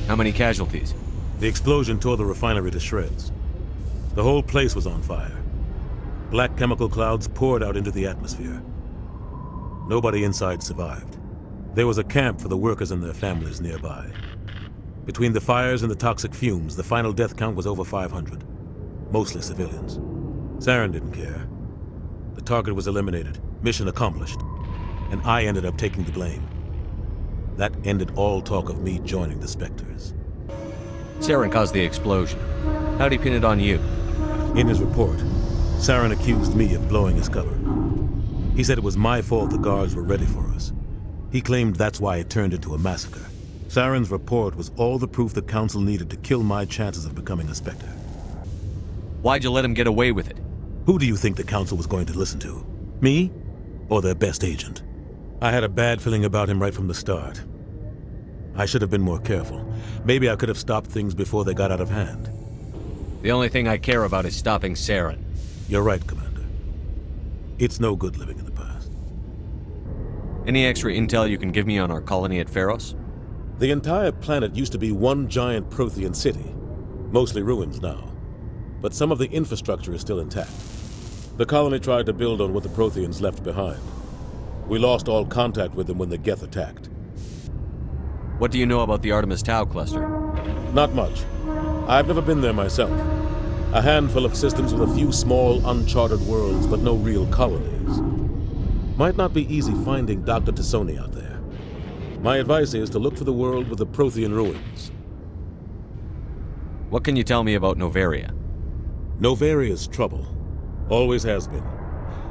How many casualties? The explosion tore the refinery to shreds. The whole place was on fire. Black chemical clouds poured out into the atmosphere. Nobody inside survived. There was a camp for the workers and their families nearby. Between the fires and the toxic fumes, the final death count was over 500. Mostly civilians. Saren didn't care. The target was eliminated, mission accomplished, and I ended up taking the blame. That ended all talk of me joining the Spectres. Saren caused the explosion. How'd he pin it on you? In his report, Saren accused me of blowing his cover. He said it was my fault the guards were ready for us. He claimed that's why it turned into a massacre. Saren's report was all the proof the Council needed to kill my chances of becoming a Spectre. Why'd you let him get away with it? Who do you think the Council was going to listen to? Me? Or their best agent? I had a bad feeling about him right from the start. I should have been more careful. Maybe I could have stopped things before they got out of hand. The only thing I care about is stopping Saren. You're right, Commander. It's no good living in the past. Any extra intel you can give me on our colony at Pharos? The entire planet used to be one giant Prothean city. Mostly ruins now. But some of the infrastructure is still intact. The colony tried to build on what the Protheans left behind. We lost all contact with them when the Geth attacked. What do you know about the Artemis Tau cluster? Not much. I've never been there myself. A handful of systems with a few small, uncharted worlds, but no real colonies. Might not be easy finding Dr. T'Soni out there. My advice is to look for the world with the Prothean ruins. What can you tell me about Noveria? Novaria's trouble. Always has been.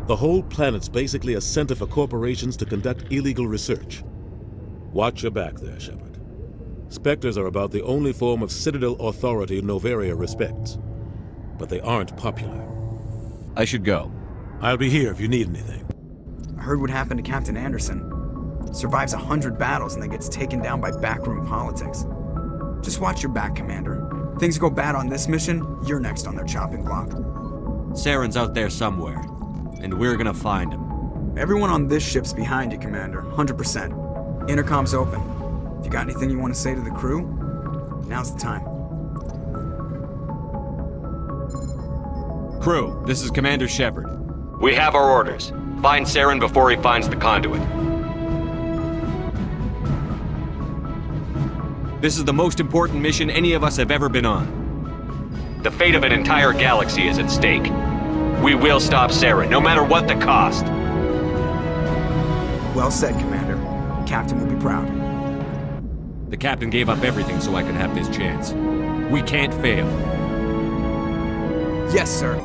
The whole planet's basically a center for corporations to conduct illegal research. Watch your back there, Shepard. Spectres are about the only form of Citadel authority Noveria respects. But they aren't popular. I should go. I'll be here if you need anything. I heard what happened to Captain Anderson. Survives 100 battles and then gets taken down by backroom politics. Just watch your back, Commander. Things go bad on this mission, you're next on their chopping block. Saren's out there somewhere, and we're gonna find him. Everyone on this ship's behind you, Commander, 100%. Intercom's open. If you got anything you want to say to the crew, now's the time. Crew, this is Commander Shepard. We have our orders. Find Saren before he finds the conduit. This is the most important mission any of us have ever been on. The fate of an entire galaxy is at stake. We will stop Saren, no matter what the cost. Well said, Commander. Captain will be proud. The captain gave up everything so I could have this chance. We can't fail. Yes, sir.